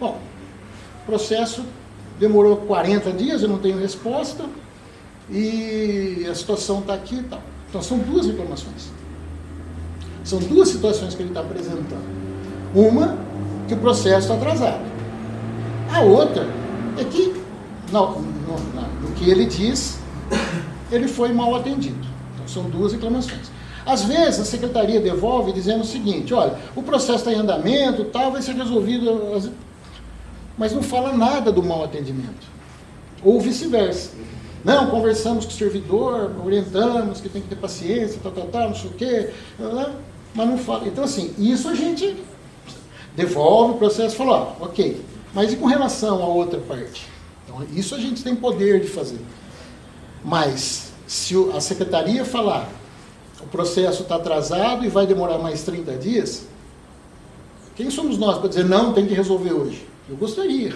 Bom, o processo demorou 40 dias, eu não tenho resposta, e a situação está aqui e tal. Então são 2 reclamações. São 2 situações que ele está apresentando. Uma, que o processo está atrasado. A outra é que, no que ele diz, ele foi mal atendido. Então são 2 reclamações. Às vezes a secretaria devolve dizendo o seguinte, olha, o processo está em andamento, tal, vai ser resolvido, mas não fala nada do mau atendimento. Ou vice-versa. Não, conversamos com o servidor, orientamos que tem que ter paciência, não sei o quê, mas não fala. Então assim, isso a gente devolve o processo e fala, ok, mas e com relação à outra parte? Então isso a gente tem poder de fazer. Mas se a secretaria falar, o processo está atrasado e vai demorar mais 30 dias, quem somos nós para dizer, não, tem que resolver hoje? Eu gostaria,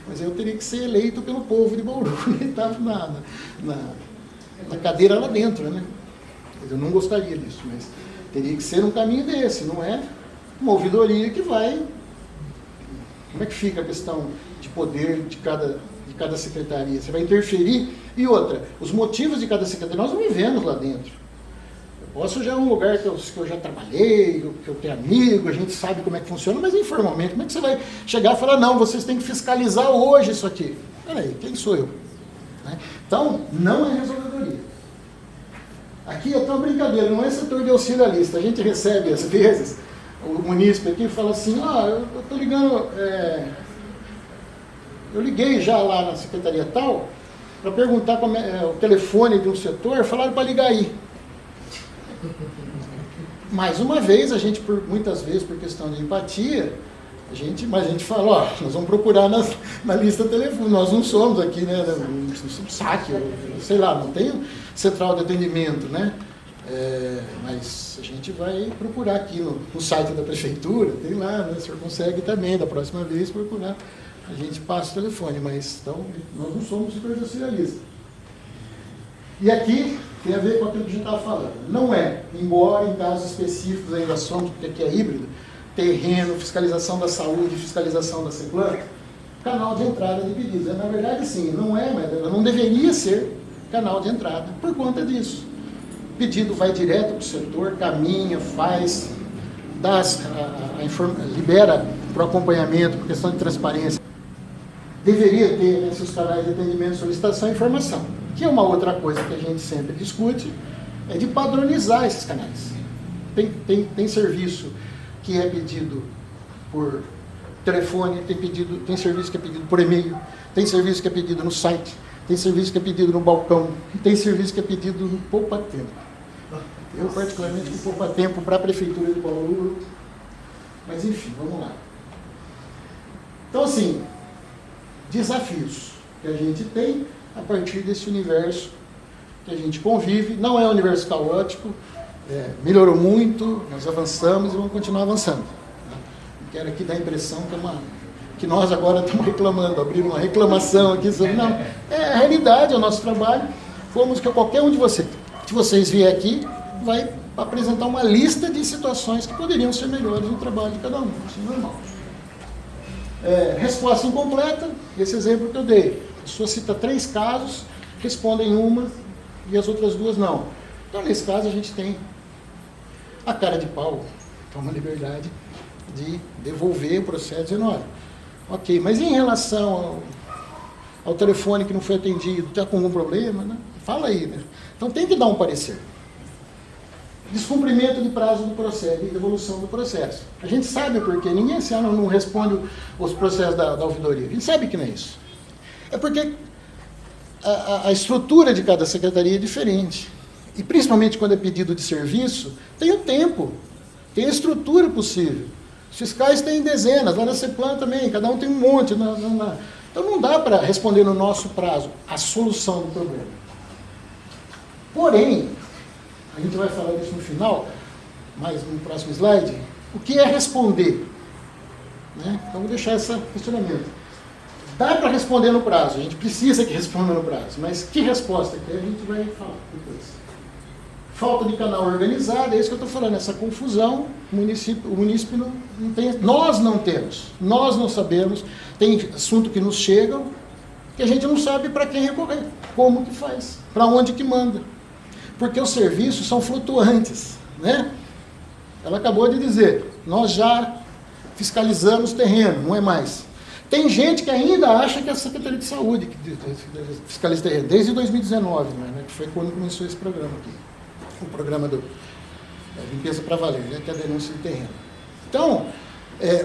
mas eu teria que ser eleito pelo povo de Bauru, e estar na cadeira lá dentro, né? Eu não gostaria disso, mas teria que ser um caminho desse, não é uma ouvidoria que vai Como é que fica a questão de poder de cada secretaria? Você vai interferir? E outra, os motivos de cada secretaria, nós não vivemos lá dentro. Eu posso já um lugar que eu já trabalhei, que eu tenho amigo, a gente sabe como é que funciona, mas informalmente, como é que você vai chegar e falar, não, vocês têm que fiscalizar hoje isso aqui? Peraí, quem sou eu? Né? Então, não é resolvedoria. Aqui é uma brincadeira, não é setor de auxiliarista. A gente recebe, às vezes, o munícipe aqui fala assim, eu estou ligando, eu liguei já lá na secretaria tal, para perguntar como é o telefone de um setor, falaram para ligar aí. Mais uma vez, a gente, muitas vezes, por questão de empatia, mas a gente fala, nós vamos procurar na lista telefônica, nós não somos aqui, né, saque, sei lá, não tem central de atendimento, né, mas a gente vai procurar aqui no site da prefeitura, tem lá, né, o senhor consegue também, da próxima vez, procurar, a gente passa o telefone, mas então, nós não somos setor de auxiliarista. E aqui tem a ver com aquilo que a gente estava falando. Não é, embora em casos específicos ainda somos, porque aqui é híbrido, terreno, fiscalização da saúde, fiscalização da CEPLAN, canal de entrada de pedidos. Na verdade, sim, não é, mas ela não deveria ser canal de entrada por conta disso. O pedido vai direto para o setor, caminha, faz, libera para o acompanhamento, por questão de transparência. Deveria ter nesses canais de atendimento, solicitação e informação. Que é uma outra coisa que a gente sempre discute, é de padronizar esses canais. Tem serviço que é pedido por telefone, tem serviço que é pedido por e-mail, tem serviço que é pedido no site, tem serviço que é pedido no balcão, tem serviço que é pedido no poupa-tempo. Eu, particularmente, no poupa-tempo para a Prefeitura de Bauru, mas enfim, vamos lá. Então, assim, desafios que a gente tem a partir desse universo que a gente convive. Não é um universo caótico, melhorou muito, nós avançamos e vamos continuar avançando. Não quero aqui dar a impressão que nós agora estamos reclamando, abrindo uma reclamação aqui sobre... Não, é a realidade, é o nosso trabalho. Fomos que qualquer um de vocês vier aqui, vai apresentar uma lista de situações que poderiam ser melhores no trabalho de cada um, isso é normal. Resposta incompleta, esse exemplo que eu dei. A pessoa cita 3 casos, respondem uma e as outras 2 não. Então, nesse caso, a gente tem a cara de pau, toma liberdade de devolver o processo dizendo, olha, ok, mas em relação ao telefone que não foi atendido, está com algum problema? Né? Fala aí, né? Então tem que dar um parecer. Descumprimento de prazo do processo, de devolução do processo. A gente sabe por quê. Ninguém esse ano não responde os processos da ouvidoria. A gente sabe que não é isso. É porque a estrutura de cada secretaria é diferente. E principalmente quando é pedido de serviço, tem o tempo, tem a estrutura possível. Os fiscais têm dezenas, lá na CEPLAN também, cada um tem um monte. Então não dá para responder no nosso prazo a solução do problema. Porém, a gente vai falar disso no final, mas no próximo slide, o que é responder? Né? Então vou deixar esse questionamento. Dá para responder no prazo, a gente precisa que responda no prazo, mas que resposta que a gente vai falar depois. Falta de canal organizado, é isso que eu estou falando, essa confusão, o município não tem, nós não sabemos, tem assunto que nos chegam, que a gente não sabe para quem recorrer, como que faz, para onde que manda. Porque os serviços são flutuantes, né? Ela acabou de dizer, nós já fiscalizamos terreno, não é mais. Tem gente que ainda acha que é a Secretaria de Saúde que fiscaliza terreno, desde 2019, né, que foi quando começou esse programa aqui. O programa da limpeza para valer, né, que é a denúncia de terreno. Então,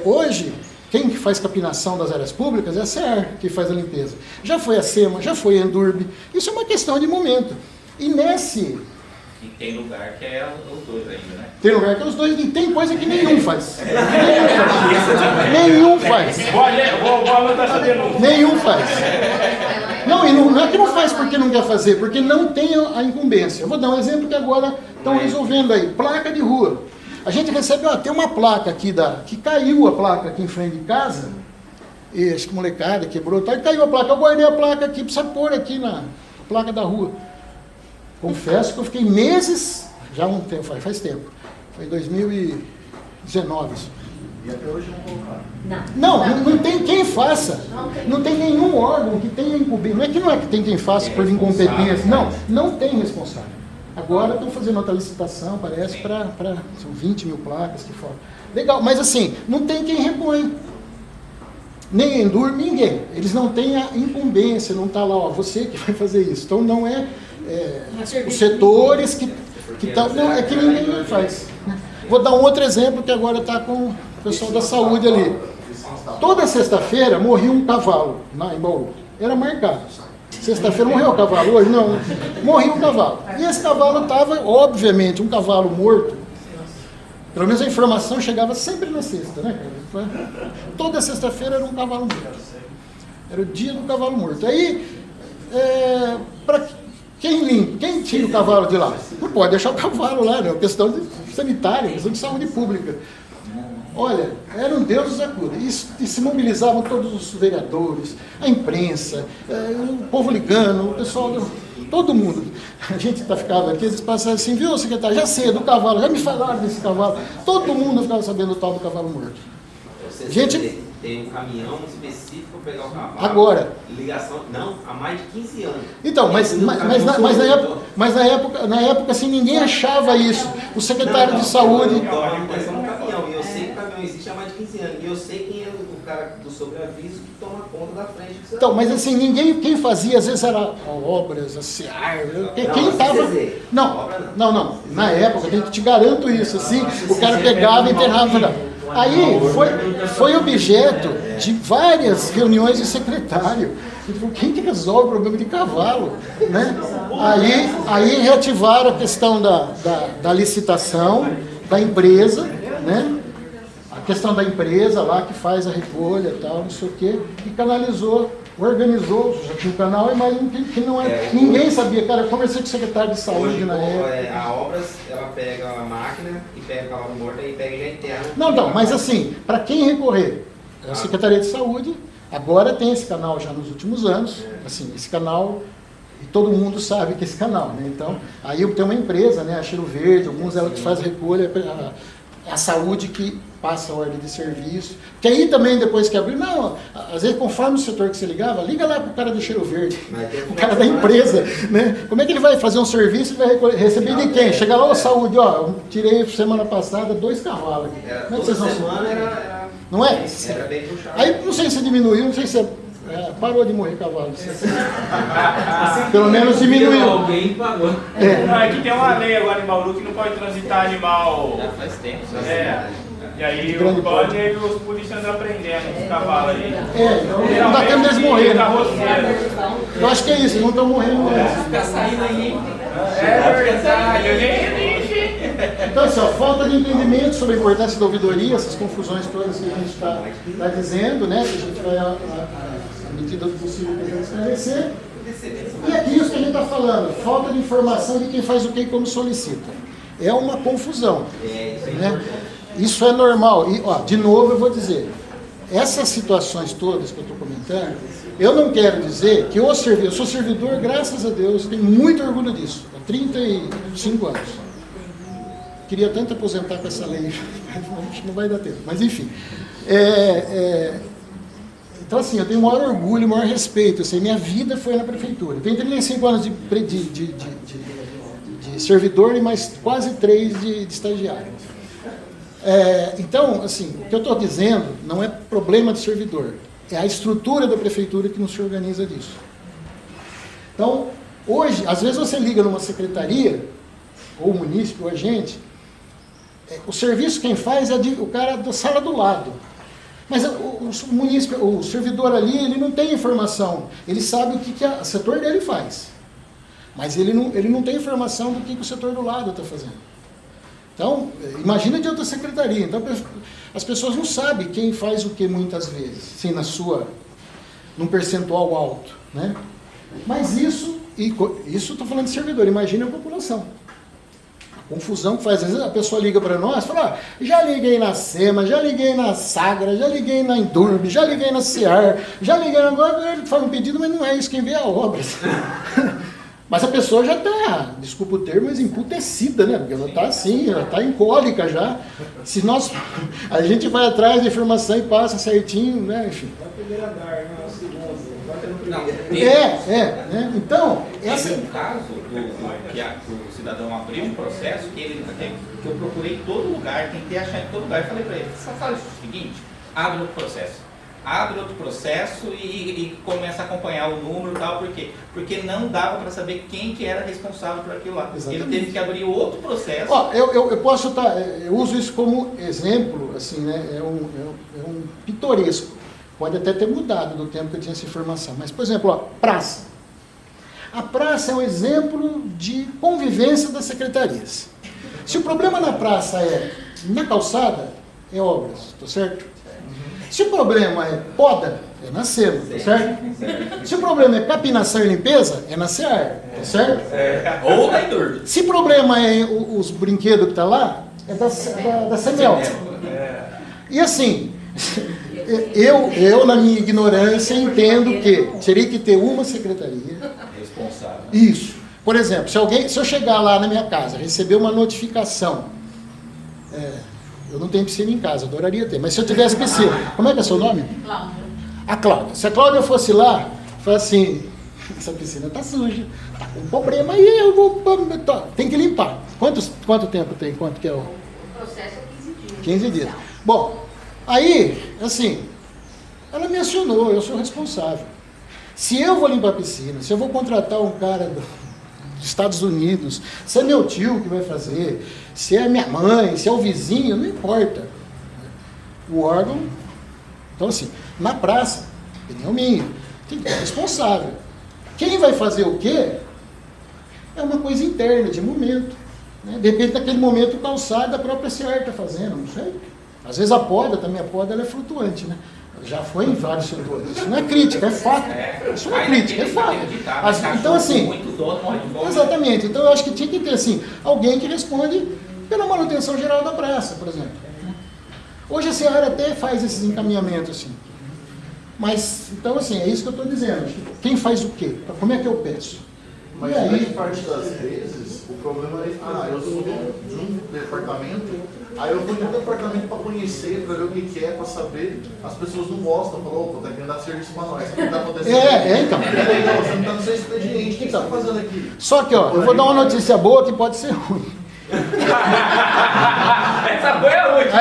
hoje, quem faz capinação das áreas públicas é a SEAR, que faz a limpeza. Já foi a SEMA, já foi a Endurb. Isso é uma questão de momento. E E tem lugar que é os 2 ainda, né? Tem lugar que é os 2 e tem coisa que nenhum faz. Nenhum faz. Vou anotar essa denúncia. Nenhum faz. Não, e não é que não faz porque não quer fazer, porque não tem a incumbência. Eu vou dar um exemplo que agora estão resolvendo aí. Placa de rua. A gente recebe, tem uma placa aqui, que caiu a placa aqui em frente de casa, e acho que molecada quebrou, e caiu a placa. Eu guardei a placa aqui, precisa pôr aqui na placa da rua. Confesso que eu fiquei meses, já faz tempo, foi em 2019 isso. E até hoje não colocaram. Não tem quem faça. Não tem nenhum órgão que tenha incumbência. Não é que tem quem faça por incompetência. Não tem responsável. Agora estão fazendo outra licitação, parece, são 20 mil placas que foram. Legal, mas assim, não tem quem repõe. Nem Endur, ninguém. Eles não têm a incumbência, não está lá, ó, você que vai fazer isso. Então não é os setores que estão. Não, é que ninguém faz. Vou dar um outro exemplo que agora está com o pessoal da saúde ali. Toda sexta-feira morria um cavalo em Bauru. Era marcado. Sexta-feira morreu o cavalo, hoje não. Morria um cavalo. E esse cavalo estava, obviamente, um cavalo morto. Pelo menos a informação chegava sempre na sexta, né, cara? Toda sexta-feira era um cavalo morto. Era o dia do cavalo morto. Aí, para quem limpa? Quem tira o cavalo de lá? Não pode deixar o cavalo lá, né? É uma questão sanitária, questão de saúde pública. Olha, era um Deus nos acuda. E se mobilizavam todos os vereadores, a imprensa, o povo ligando, o pessoal, todo mundo. A gente ficava aqui, eles passavam assim, viu, secretário, já sei, do cavalo, já me falaram desse cavalo. Todo mundo ficava sabendo do tal do cavalo morto. Gente, tem um caminhão específico para pegar o cavalo. Agora. Ligação, não, há mais de 15 anos. Então, mas na época assim, ninguém achava isso. O secretário de saúde. A manutenção do caminhão. E eu sei que o caminhão existe há mais de 15 anos. E eu sei quem é o cara do sobreaviso que toma conta da frente. Então, mas assim, quem fazia, às vezes era obras, a SEAR, quem estava. Não. Na época, eu te garanto isso, assim, o cara pegava e enterrava. Aí foi objeto de várias reuniões de secretário. Ele falou, quem que resolve o problema de cavalo? Né? Aí reativaram a questão da licitação da empresa, né? A questão da empresa lá que faz a recolha e tal, não sei o quê, e canalizou, organizou, já tinha um canal, mas ninguém sabia, cara, eu conversei com o secretário de saúde hoje, na época. A Obras, ela pega a máquina e pega o cavalo morto e pega já interno. Não, mas assim, para quem recorrer? A Secretaria de Saúde, agora tem esse canal já nos últimos anos, assim, esse canal, e todo mundo sabe que esse canal, né? Então, aí tem uma empresa, né, a Cheiro Verde, alguns ela que faz recolha, a saúde que passa a ordem de serviço, que aí também depois que abrir, não, às vezes conforme o setor que você ligava, liga lá para o cara do Cheiro Verde, o cara da empresa, né? Como é que ele vai fazer um serviço e vai receber de quem? Chega lá, saúde, ó, eu tirei semana passada 2 cavalos aqui. Como é que vocês vão era, não é? Era bem puxado. Aí não sei se diminuiu, não sei se parou de morrer cavalo. Pelo menos diminuiu. Alguém pagou. Não, é que tem uma lei agora em Bauru que não pode transitar animal. Já faz tempo. E aí o pode e os policiais andam aprendendo os cavalos aí. Então não dá tempo deles morrerem. Eu acho que é isso, não estão morrendo mesmo. Ficar saindo aí. É verdade, eu nem Então, assim, ó, falta de entendimento sobre a importância da ouvidoria, essas confusões todas que a gente está dizendo, né? Que a gente vai, à medida do possível, tentar esclarecer. E aqui isso que a gente está falando, falta de informação de quem faz o que e como solicita. É uma confusão. Né? Isso é normal. E, ó, de novo eu vou dizer, essas situações todas que eu estou comentando, eu não quero dizer que eu sou servidor, graças a Deus, tenho muito orgulho disso, há 35 anos. Queria tanto aposentar com essa lei, mas não vai dar tempo. Mas enfim. Então assim, eu tenho o maior orgulho, o maior respeito. Assim, minha vida foi na prefeitura. Eu tenho 35 anos de servidor e mais quase 3 de estagiário. Então, assim, o que eu estou dizendo não é problema de servidor. É a estrutura da prefeitura que não se organiza disso. Então, hoje, às vezes você liga numa secretaria, ou munícipe, ou agente, o serviço quem faz é o cara da sala do lado. Mas o munícipe, o servidor ali, ele não tem informação. Ele sabe o que o setor dele faz. Mas ele não tem informação do que o setor do lado está fazendo. Então, imagina de outra secretaria. Então, as pessoas não sabem quem faz o que muitas vezes, assim, num percentual alto, né? Mas isso estou falando de servidor, imagina a população. A confusão que faz, às vezes a pessoa liga para nós e fala, já liguei na SEMA, já liguei na Sagra, já liguei na Endurb, já liguei na SEAR, já liguei agora, ele faz um pedido, mas não é isso, quem vê é a obras. Mas a pessoa já está, desculpa o termo, mas emputecida, né? Porque ela está assim, ela está em cólica já. Se nós, a gente vai atrás da informação e passa certinho, né? Enfim. Vai primeiro andar, não, segundo, vai no Não, primeiro. Né? Então, esse é um caso que o cidadão abriu um processo que eu procurei em todo lugar, tentei achar em todo lugar e falei para ele, só faz o seguinte, abre outro processo. Abre outro processo e começa a acompanhar o número e tal, por quê? Porque não dava para saber quem que era responsável por aquilo lá. Exatamente. Ele teve que abrir outro processo. Ó, eu posso estar, eu uso isso como exemplo, assim, né? É um pitoresco. Pode até ter mudado do tempo que eu tinha essa informação. Mas, por exemplo, ó, praça. A praça é um exemplo de convivência das secretarias. Se o problema na praça é na calçada, é obras, tá certo? Se o problema é poda, é na SEMA, tá certo? Se o problema é capinação e limpeza, é na SEAR, tá certo? Ou na Endurbe. Se o problema é os brinquedos que estão lá, é da CEMEL. E assim, eu, na minha ignorância, entendo que teria que ter uma secretaria. Responsável. Isso. Por exemplo, se eu chegar lá na minha casa, receber uma notificação, eu não tenho piscina em casa, adoraria ter, mas se eu tivesse piscina, como é que é seu nome? Cláudia. A Cláudia. Se a Cláudia fosse lá, fala assim, essa piscina está suja, está com problema aí, eu vou... Tem que limpar. Quanto tempo tem? Quanto que é o... O processo é 15 dias. 15 dias. Bom, aí, assim, ela me acionou, eu sou responsável. Se eu vou limpar a piscina, se eu vou contratar um cara dos Estados Unidos, se é meu tio que vai fazer, se é minha mãe, se é o vizinho, não importa. O órgão... Então, assim, na praça, opinião minha, tem que ter responsável. Quem vai fazer o quê? É uma coisa interna, de momento. Né? De repente, naquele momento, o calçado da própria CEAR está fazendo, não sei. Às vezes a poda, também a poda ela é flutuante, né? Já foi em vários setores. Isso não é crítica, é fato. Isso não é crítica, é fato. Então, assim, exatamente. Então, eu acho que tinha que ter, assim, alguém que responde pela manutenção geral da praça, por exemplo. Hoje a CEAR até faz esses encaminhamentos, assim. Mas, então, assim, é isso que eu estou dizendo. Quem faz o quê? Como é que eu peço? Mas e aí, grande parte das vezes, o problema é, eu sou de um departamento, aí eu vou de um departamento para conhecer, para ver o que é, para saber, as pessoas não gostam, falam, opa, tá querendo dar serviço para nós, o que está acontecendo? então. Não, você não está no seu expediente, o que você está fazendo aqui? Só que, ó, eu vou dar uma notícia boa que pode ser ruim. Essa boa é a última.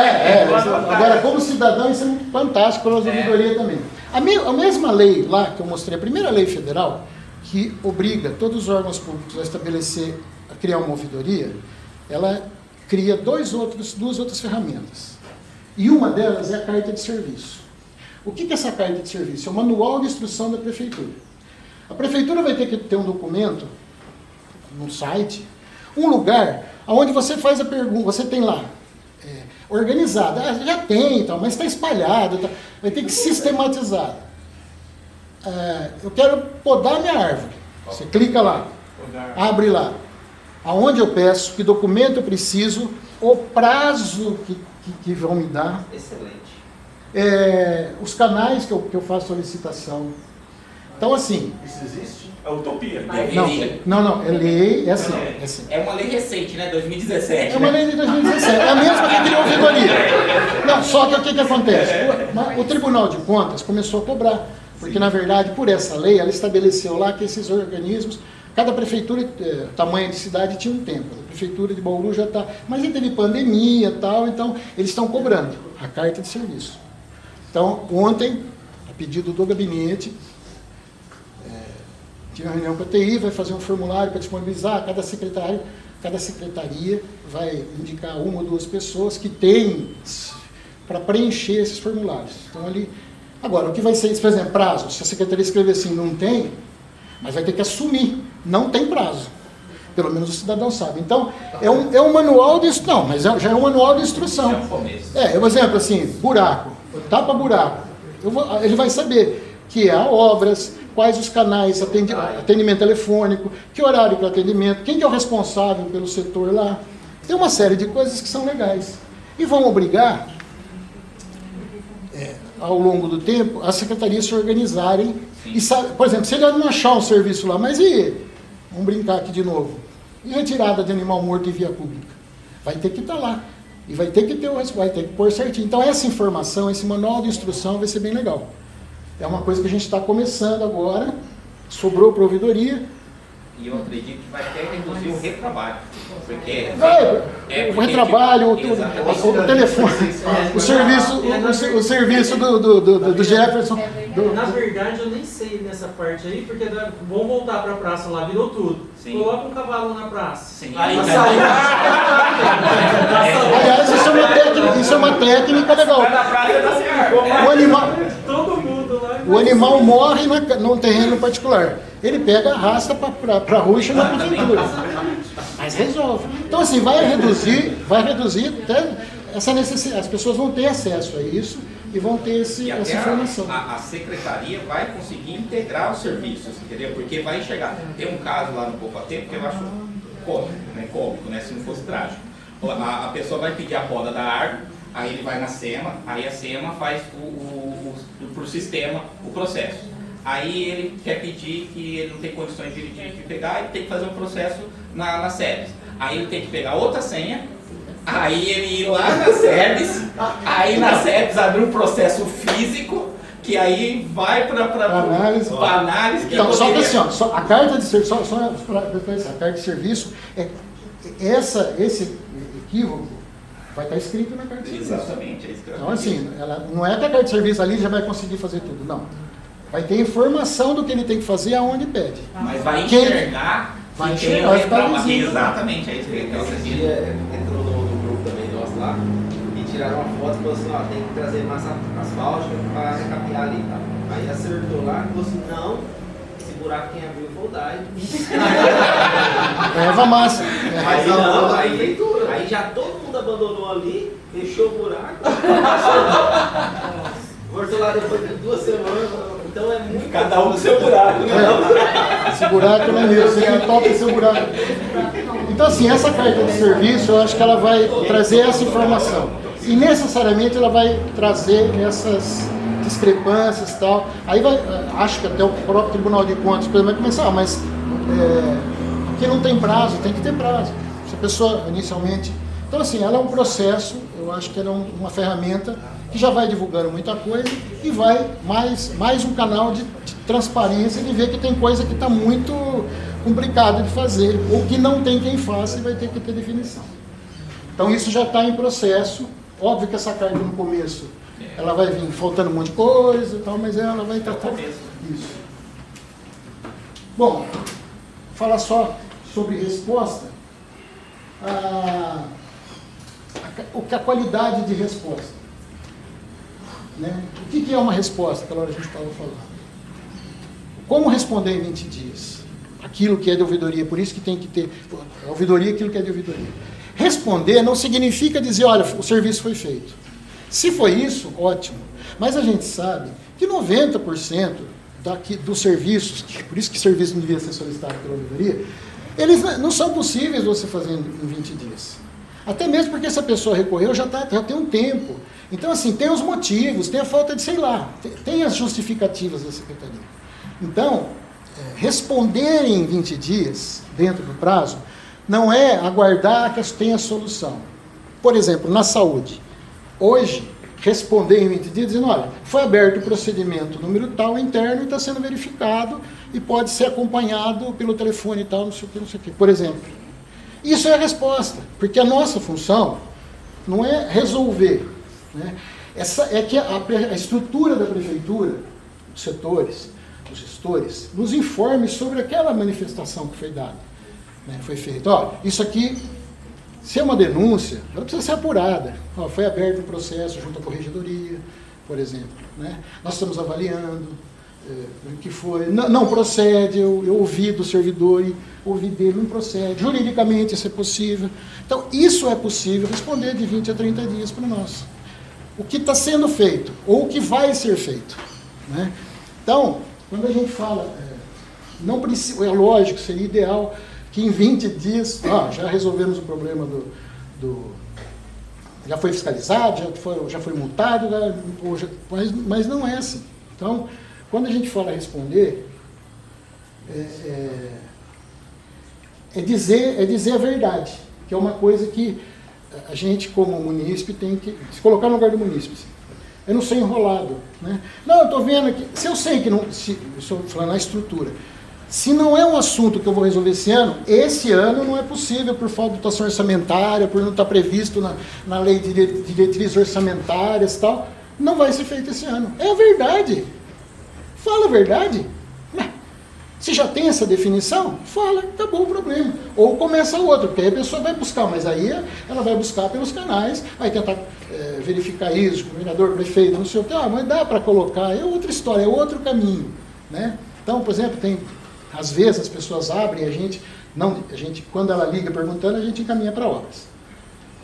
Agora, como cidadão, isso é fantástico para a ouvidoria também. A mesma lei lá que eu mostrei, a primeira lei federal, que obriga todos os órgãos públicos a estabelecer, a criar uma ouvidoria, ela cria duas outras ferramentas. E uma delas é a carta de serviço. O que é essa carta de serviço? É o manual de instrução da prefeitura. A prefeitura vai ter que ter um documento, no site, um lugar onde você faz a pergunta, você tem lá, organizado, já tem e tal, mas está espalhado, tá, vai ter que sistematizar. Eu quero podar minha árvore. Você clica lá, abre lá. Aonde eu peço, que documento eu preciso, o prazo que vão me dar. Excelente. Os canais que eu faço solicitação. Então, assim... Isso existe? É utopia. Não, é lei, é assim. É uma lei recente, né? 2017. É uma lei de 2017, é a mesma que criou a ouvidoria. Não, só que o que acontece? O Tribunal de Contas começou a cobrar, porque na verdade, por essa lei, ela estabeleceu lá que esses organismos, cada prefeitura, tamanho de cidade, tinha um tempo. A prefeitura de Bauru já está... Mas aí teve pandemia e tal, então eles estão cobrando a carta de serviço. Então, ontem, a pedido do gabinete, tive uma reunião com a TI, vai fazer um formulário para disponibilizar, cada secretaria vai indicar uma ou duas pessoas que têm para preencher esses formulários. Então, ali... Agora, o que vai ser isso? Por exemplo, prazo. Se a secretaria escrever assim, não tem, mas vai ter que assumir, não tem prazo. Pelo menos o cidadão sabe. Então, é um manual de instrução. Não, mas já é um manual de instrução. É um começo. Por exemplo, assim, buraco, tapa buraco. Ele vai saber que há obras, quais os canais, atendimento telefônico, que horário para atendimento, quem que é o responsável pelo setor lá. Tem uma série de coisas que são legais. E vão obrigar, ao longo do tempo, as secretarias se organizarem. E, por exemplo, se ele não achar um serviço lá, mas vamos brincar aqui de novo, e retirada de animal morto em via pública? Vai ter que estar lá. E vai ter que ter vai ter que pôr certinho. Então essa informação, esse manual de instrução vai ser bem legal. É uma coisa que a gente está começando agora, sobrou para a ouvidoria. E eu acredito que vai até reduzir o retrabalho. Porque O retrabalho, o telefone, o serviço do Jefferson. Na verdade, eu nem sei nessa parte aí, porque vamos voltar para a praça lá, virou tudo. Sim. Coloca um cavalo na praça. Sim. Aí Tá saiu. Aliás, isso é uma técnica legal. Cada praça dá certo. Todo mundo lá. O animal morre num terreno particular. Ele pega, arrasta para a rua e chama para a prefeitura. Mas resolve. Então, assim, vai reduzir até essa necessidade. As pessoas vão ter acesso a isso e vão ter essa informação. A secretaria vai conseguir integrar os serviços, entendeu? Porque vai chegar. Tem um caso lá no Pouco a Tempo que eu acho cômico, né? Se não fosse trágico. A pessoa vai pedir a poda da árvore, aí ele vai na SEMA, aí a SEMA faz pro sistema o processo. Aí ele quer pedir que ele não tem condições de pegar, ele tem que fazer um processo na SEBS. Aí ele tem que pegar outra senha, aí ele ir lá na SEBS, aí na SEBS abrir um processo físico, que aí vai para análise. Então, só que assim, a carta de serviço, a carta de serviço, esse equívoco vai estar escrito na carta de serviço. Exatamente, é isso que eu Então, assim, não é que a carta de serviço ali já vai conseguir fazer tudo, não. Vai ter informação do que ele tem que fazer aonde pede. Mas vai enxergar. Vai enxergar, vai ficar visível. Exatamente, é isso que eu quero Esse dizer. dia entrou no grupo também nosso lá e tiraram uma foto e falou assim, ó, tem que trazer massa asfáltica para recapear ali, tá? Aí acertou lá e falou assim, não, esse buraco quem abriu foi o Dai. Leva massa. Aí não, aí já todo mundo abandonou ali, fechou o buraco, voltou lá depois de 2 semanas, então é muito... Cada um do seu buraco, né? Esse buraco não é meu, você toca esse buraco. Então, assim, essa carta de serviço, eu acho que ela vai trazer essa informação. E necessariamente ela vai trazer essas discrepâncias e tal. Aí acho que até o próprio Tribunal de Contas vai começar, mas aqui não tem prazo, tem que ter prazo. Se a pessoa inicialmente... Então, assim, ela é um processo, eu acho que ela é uma ferramenta que já vai divulgando muita coisa e vai mais um canal de transparência, de ver que tem coisa que está muito complicada de fazer, ou que não tem quem faça e vai ter que ter definição. Então isso já está em processo. Óbvio que essa carta no começo, ela vai vir faltando um monte de coisa e tal, mas ela vai tratar isso. Bom, falar só sobre resposta. A qualidade de resposta. Né? O que é uma resposta? Aquela hora a gente estava falando. Como responder em 20 dias? Aquilo que é de ouvidoria, por isso que tem que ter ouvidoria, aquilo que é de ouvidoria. Responder não significa dizer, olha, o serviço foi feito. Se foi isso, ótimo. Mas a gente sabe que 90% dos serviços, por isso que serviço não devia ser solicitado pela ouvidoria, eles não são possíveis você fazer em 20 dias. Até mesmo porque essa pessoa recorreu já tem um tempo. Então, assim, tem os motivos, tem a falta de, sei lá, tem as justificativas da secretaria. Então, responder em 20 dias, dentro do prazo, não é aguardar que tenha solução. Por exemplo, na saúde. Hoje, responder em 20 dias dizendo, olha, foi aberto o procedimento número tal interno e está sendo verificado e pode ser acompanhado pelo telefone e tal, não sei o que, por exemplo. Isso é a resposta, porque a nossa função não é resolver. Né? É que a estrutura da prefeitura, os setores, os gestores, nos informe sobre aquela manifestação que foi dada, né? Foi feita. Ó, isso aqui, se é uma denúncia, ela precisa ser apurada. Ó, foi aberto um processo junto à corregedoria, por exemplo. Né? Nós estamos avaliando o que foi. Não procede, eu ouvi do servidor e ouvi dele, não procede. Juridicamente isso é possível. Então, isso é possível responder de 20 a 30 dias para nós. O que está sendo feito, ou o que vai ser feito. Né? Então, quando a gente fala, não precisa, é lógico, seria ideal que em 20 dias, já resolvemos o problema já foi fiscalizado, já foi multado, mas não é assim. Então, quando a gente fala responder, é dizer a verdade, que é uma coisa que a gente, como munícipe, tem que se colocar no lugar do munícipe. Eu não sou enrolado, né? Não, eu estou vendo aqui, se eu sei que não, eu estou falando na estrutura, se não é um assunto que eu vou resolver esse ano não é possível por falta de dotação orçamentária, por não estar previsto na lei de diretrizes orçamentárias e tal, não vai ser feito esse ano. É a verdade. Fala a verdade. Se já tem essa definição, fala, acabou o problema. Ou começa outra, porque aí a pessoa vai buscar, mas aí ela vai buscar pelos canais, vai tentar verificar isso, governador, prefeito, não sei o que, mas dá para colocar, é outra história, é outro caminho, né? Então, por exemplo, às vezes as pessoas abrem, a gente, quando ela liga perguntando, a gente encaminha para obras.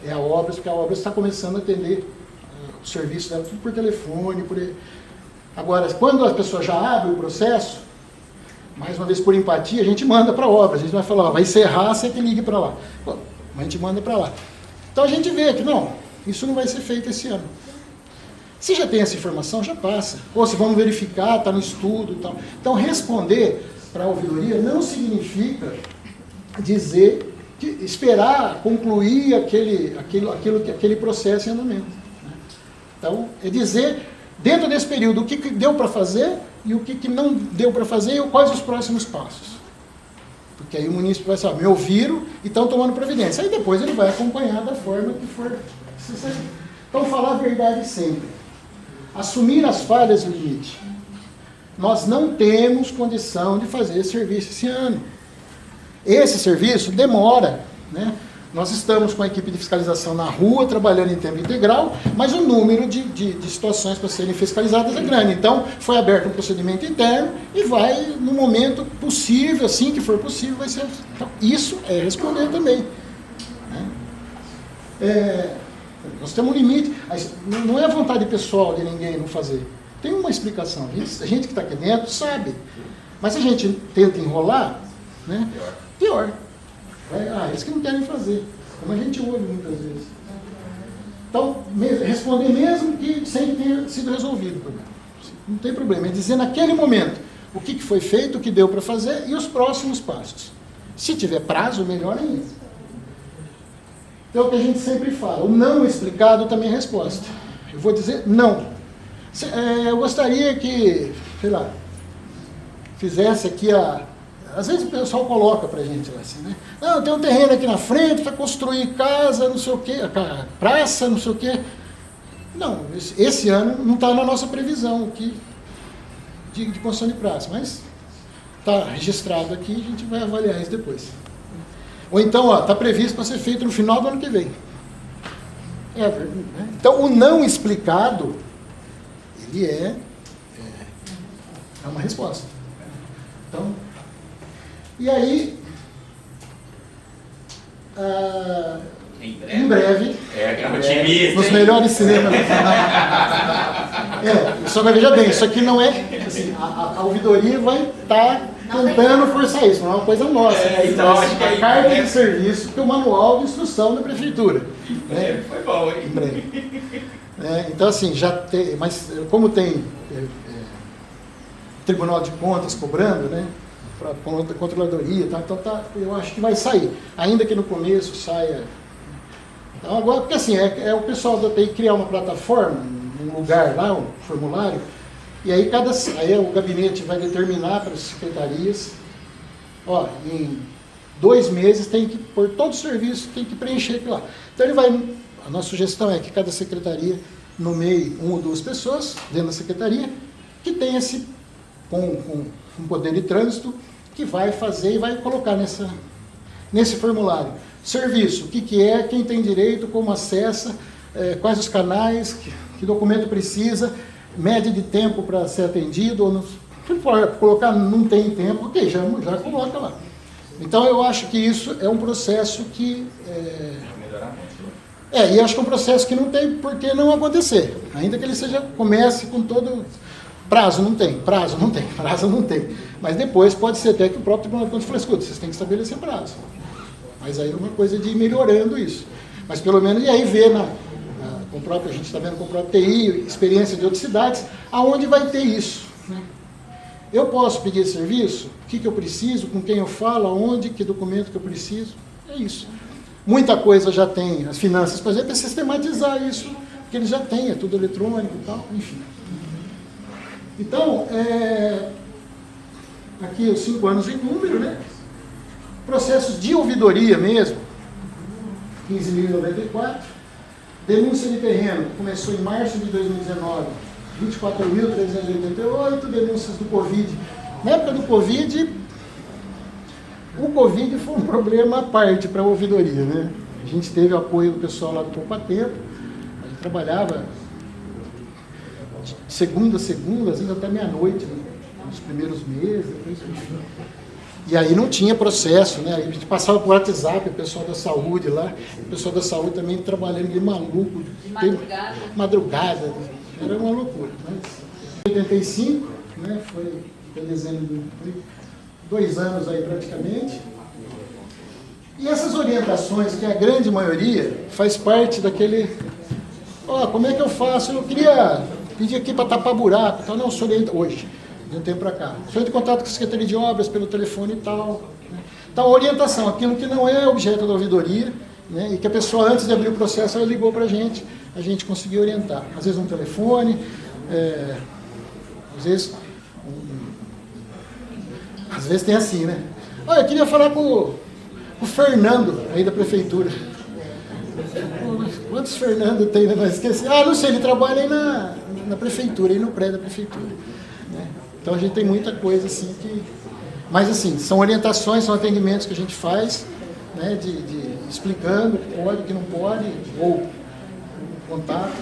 É a obras, porque a obra está começando a atender o serviço dela tudo por telefone, Agora, quando a pessoa já abre o processo, mais uma vez por empatia, a gente manda para a obra, a gente vai falar, vai encerrar, você que ligue para lá. Bom, a gente manda para lá. Então a gente vê que, não, isso não vai ser feito esse ano. Se já tem essa informação, já passa. Ou se vamos verificar, está no estudo e tal. Então responder para a ouvidoria não significa dizer, esperar concluir aquele processo em andamento. Né? Então, é dizer, dentro desse período, o que deu para fazer e o que não deu para fazer e quais os próximos passos. Porque aí o munícipe vai saber, me ouviram e estão tomando providência. Aí depois ele vai acompanhar da forma que for necessário. Então, falar a verdade sempre. Assumir as falhas do limite. Nós não temos condição de fazer esse serviço esse ano. Esse serviço demora, né? Nós estamos com a equipe de fiscalização na rua, trabalhando em tempo integral, mas o número de situações para serem fiscalizadas é grande. Então, foi aberto um procedimento interno e vai, no momento possível, assim que for possível, vai ser... Então, isso é responder também. Né? Nós temos um limite, não é vontade pessoal de ninguém não fazer. Tem uma explicação. A gente que está aqui dentro sabe. Mas se a gente tenta enrolar, né? Pior. Eles que não querem fazer. Como a gente ouve muitas vezes. Então, responder mesmo que sem ter sido resolvido o problema. Não tem problema. É dizer naquele momento o que foi feito, o que deu para fazer e os próximos passos. Se tiver prazo, melhor ainda. Então, é o que a gente sempre fala. O não explicado também é resposta. Eu vou dizer não. Eu gostaria que, sei lá, fizesse aqui Às vezes o pessoal coloca pra gente lá assim, né? Não, tem um terreno aqui na frente para construir casa, não sei o quê, praça, não sei o quê. Não, esse ano não está na nossa previsão de construção de praça, mas está registrado aqui, a gente vai avaliar isso depois. Ou então, está previsto para ser feito no final do ano que vem. Então, o não explicado, ele é uma resposta. Então, e aí, em breve, nos melhores cinemas. Só que veja bem, isso aqui não é, assim, a ouvidoria vai estar tentando forçar isso, não é uma coisa nossa. Então, acho que a carta de serviço que é o manual de instrução da prefeitura. Né? Foi bom, hein? Em breve. Então, assim, já tem, mas como tem Tribunal de Contas cobrando, né? Para a controladoria, tá? Então eu acho que vai sair, ainda que no começo saia. Então, agora, porque assim, o pessoal tem que criar uma plataforma, um lugar lá, um formulário, e aí o gabinete vai determinar para as secretarias, em 2 meses tem que, por todo o serviço, tem que preencher aquilo lá. Então a nossa sugestão é que cada secretaria nomeie 1 ou 2 pessoas dentro da secretaria, que tenha esse, com poder de trânsito, que vai fazer e vai colocar nesse formulário. Serviço, o que é, quem tem direito, como acessa, quais os canais, que documento precisa, média de tempo para ser atendido, ou não, colocar não tem tempo, ok, já coloca lá. Então eu acho que isso é um processo que... e acho que é um processo que não tem por que não acontecer, ainda que ele comece com todo... Prazo não tem. Mas depois pode ser até que o próprio Tribunal de Contas fale, escuta, vocês têm que estabelecer prazo. Mas aí é uma coisa de ir melhorando isso. Mas pelo menos, e aí ver com o próprio, a gente está vendo com o próprio TI, experiência de outras cidades, aonde vai ter isso. Né? Eu posso pedir esse serviço? O que eu preciso? Com quem eu falo? Aonde? Que documento que eu preciso? É isso. Muita coisa já tem. As finanças, por exemplo, é sistematizar isso, porque eles já têm, é tudo eletrônico e tal, enfim. Então, aqui os 5 anos em número, né? Processos de ouvidoria mesmo, 15.094. Denúncia de terreno, começou em março de 2019, 24.388 denúncias do Covid. Na época do Covid, o Covid foi um problema à parte para a ouvidoria, né? A gente teve o apoio do pessoal lá do Pouco a Tempo, a gente trabalhava de segunda a segunda, às vezes até meia-noite, né? Nos primeiros meses, depois, enfim. E aí não tinha processo, né? A gente passava por WhatsApp, o pessoal da saúde lá, o pessoal da saúde também trabalhando de maluco. De madrugada. Madrugada, era uma loucura. Mas 85, né? Foi dezembro de 2 anos aí praticamente. E essas orientações, que a grande maioria faz parte daquele... como é que eu faço? Eu queria pedir aqui para tapar buraco, então não, se orienta hoje. De um tempo para cá. O senhor tem contato com a Secretaria de Obras pelo telefone e tal. Né? Então, orientação, aquilo que não é objeto da ouvidoria, né? E que a pessoa, antes de abrir o processo, ela ligou para a gente conseguiu orientar. Às vezes um telefone, às vezes tem assim, né? Eu queria falar com o Fernando, aí da Prefeitura. Quantos Fernando tem, né? Não esqueci. Não sei, ele trabalha aí na Prefeitura, aí no prédio da Prefeitura. Né? Então a gente tem muita coisa assim que... Mas assim, são orientações, são atendimentos que a gente faz, né, explicando o que pode, o que não pode, ou contato.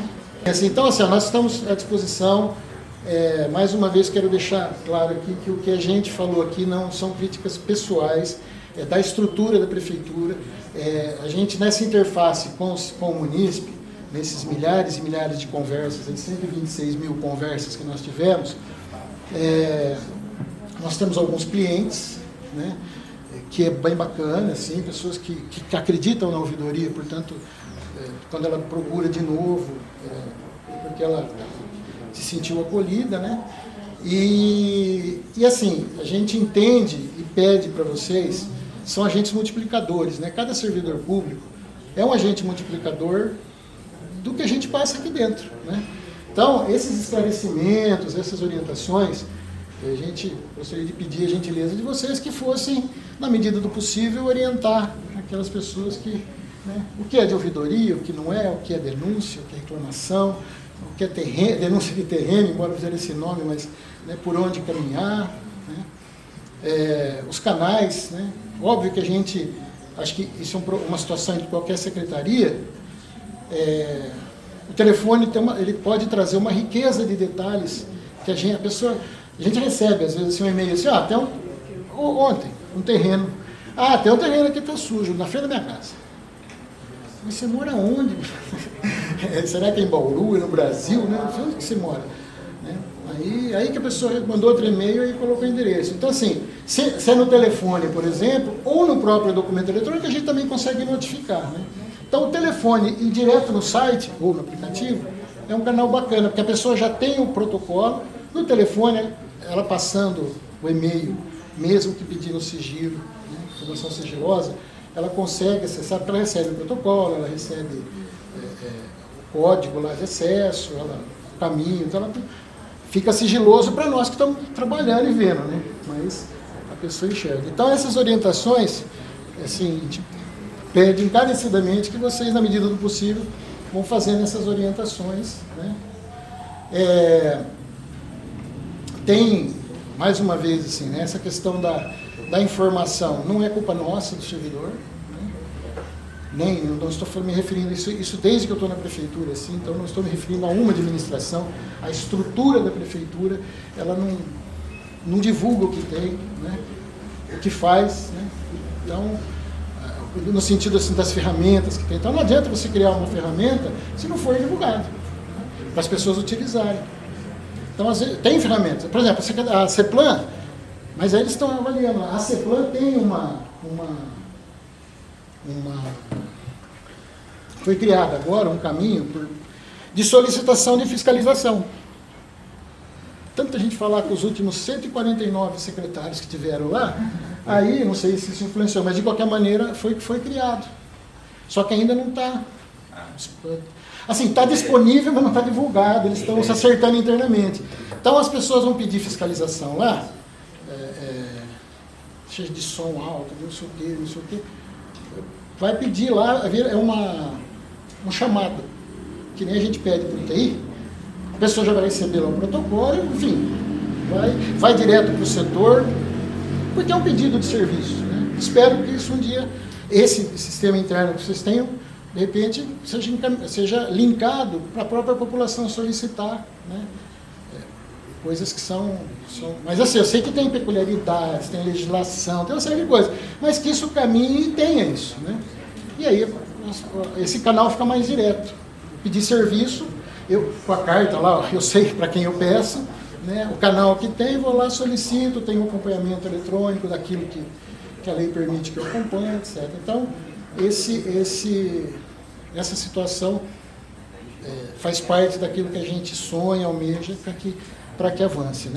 Então assim, nós estamos à disposição. Mais uma vez quero deixar claro aqui que o que a gente falou aqui não são críticas pessoais, da estrutura da Prefeitura. A gente nessa interface com o munícipe, nesses milhares e milhares de conversas, 126 mil conversas que nós tivemos, nós temos alguns clientes, né, que é bem bacana, assim, pessoas que acreditam na ouvidoria, portanto, quando ela procura de novo, porque ela se sentiu acolhida, né? E assim, a gente entende e pede para vocês, são agentes multiplicadores, né? Cada servidor público é um agente multiplicador do que a gente passa aqui dentro, né? Então, esses esclarecimentos, essas orientações, a gente gostaria de pedir a gentileza de vocês que fossem, na medida do possível, orientar aquelas pessoas que, né, o que é de ouvidoria, o que não é, o que é denúncia, o que é reclamação, o que é denúncia de terreno, embora fizer esse nome, mas, né, por onde caminhar, né, os canais, né, óbvio que a gente, acho que isso é uma situação de qualquer secretaria, o telefone ele pode trazer uma riqueza de detalhes que a gente recebe, às vezes, assim, um e-mail assim, até ontem, um terreno, até um terreno aqui está sujo, na frente da minha casa. Mas você mora onde? Será que é em Bauru, no Brasil? Né? Onde que você mora? Né? Aí que a pessoa mandou outro e-mail e colocou o endereço. Então, assim, se é no telefone, por exemplo, ou no próprio documento eletrônico, a gente também consegue notificar. Né? Então, o telefone e direto no site, ou no aplicativo, é um canal bacana, porque a pessoa já tem o protocolo. No telefone, ela passando o e-mail, mesmo que pedindo sigilo, né, informação sigilosa, ela consegue acessar, porque ela recebe o protocolo, ela recebe o código lá de acesso, o caminho, então ela fica sigiloso para nós que estamos trabalhando e vendo, né? Mas a pessoa enxerga. Então essas orientações, assim, pede encarecidamente que vocês, na medida do possível, vão fazendo essas orientações, né? Tem, mais uma vez, assim, né, essa questão da informação não é culpa nossa, do servidor, né? Não estou me referindo a isso desde que eu estou na prefeitura, assim, então não estou me referindo a uma administração, a estrutura da prefeitura, ela não divulga o que tem, né? O que faz, né? Então, no sentido assim, das ferramentas que tem, então não adianta você criar uma ferramenta se não for divulgado, né, para as pessoas utilizarem. Então, às vezes, tem ferramentas, por exemplo, a CEPLAN, mas aí eles estão avaliando, a CEPLAN tem foi criado agora um caminho de solicitação de fiscalização. tanta gente falar com os últimos 149 secretários que tiveram lá, aí, não sei se isso influenciou, mas de qualquer maneira foi que foi criado. Só que ainda não está. Assim, está disponível, mas não está divulgado, eles estão se acertando internamente. Então as pessoas vão pedir fiscalização lá, cheio de som alto, não sei o quê. Vai pedir lá, é um chamado, que nem a gente pede para o TI, a pessoa já vai receber lá o protocolo, enfim, vai direto para o setor, porque é um pedido de serviço. Né? Espero que isso um dia, esse sistema interno que vocês tenham, de repente, seja linkado para a própria população solicitar, né? Coisas que são... Mas assim, eu sei que tem peculiaridades, tem legislação, tem uma série de coisas, mas que isso caminhe e tenha isso. Né? E aí, esse canal fica mais direto. Pedir serviço, eu com a carta lá, eu sei para quem eu peço, né? O canal que tem, vou lá, solicito, tenho um acompanhamento eletrônico daquilo que a lei permite que eu acompanhe, etc. Então, essa situação faz parte daquilo que a gente sonha, almeja, para que avance. Né?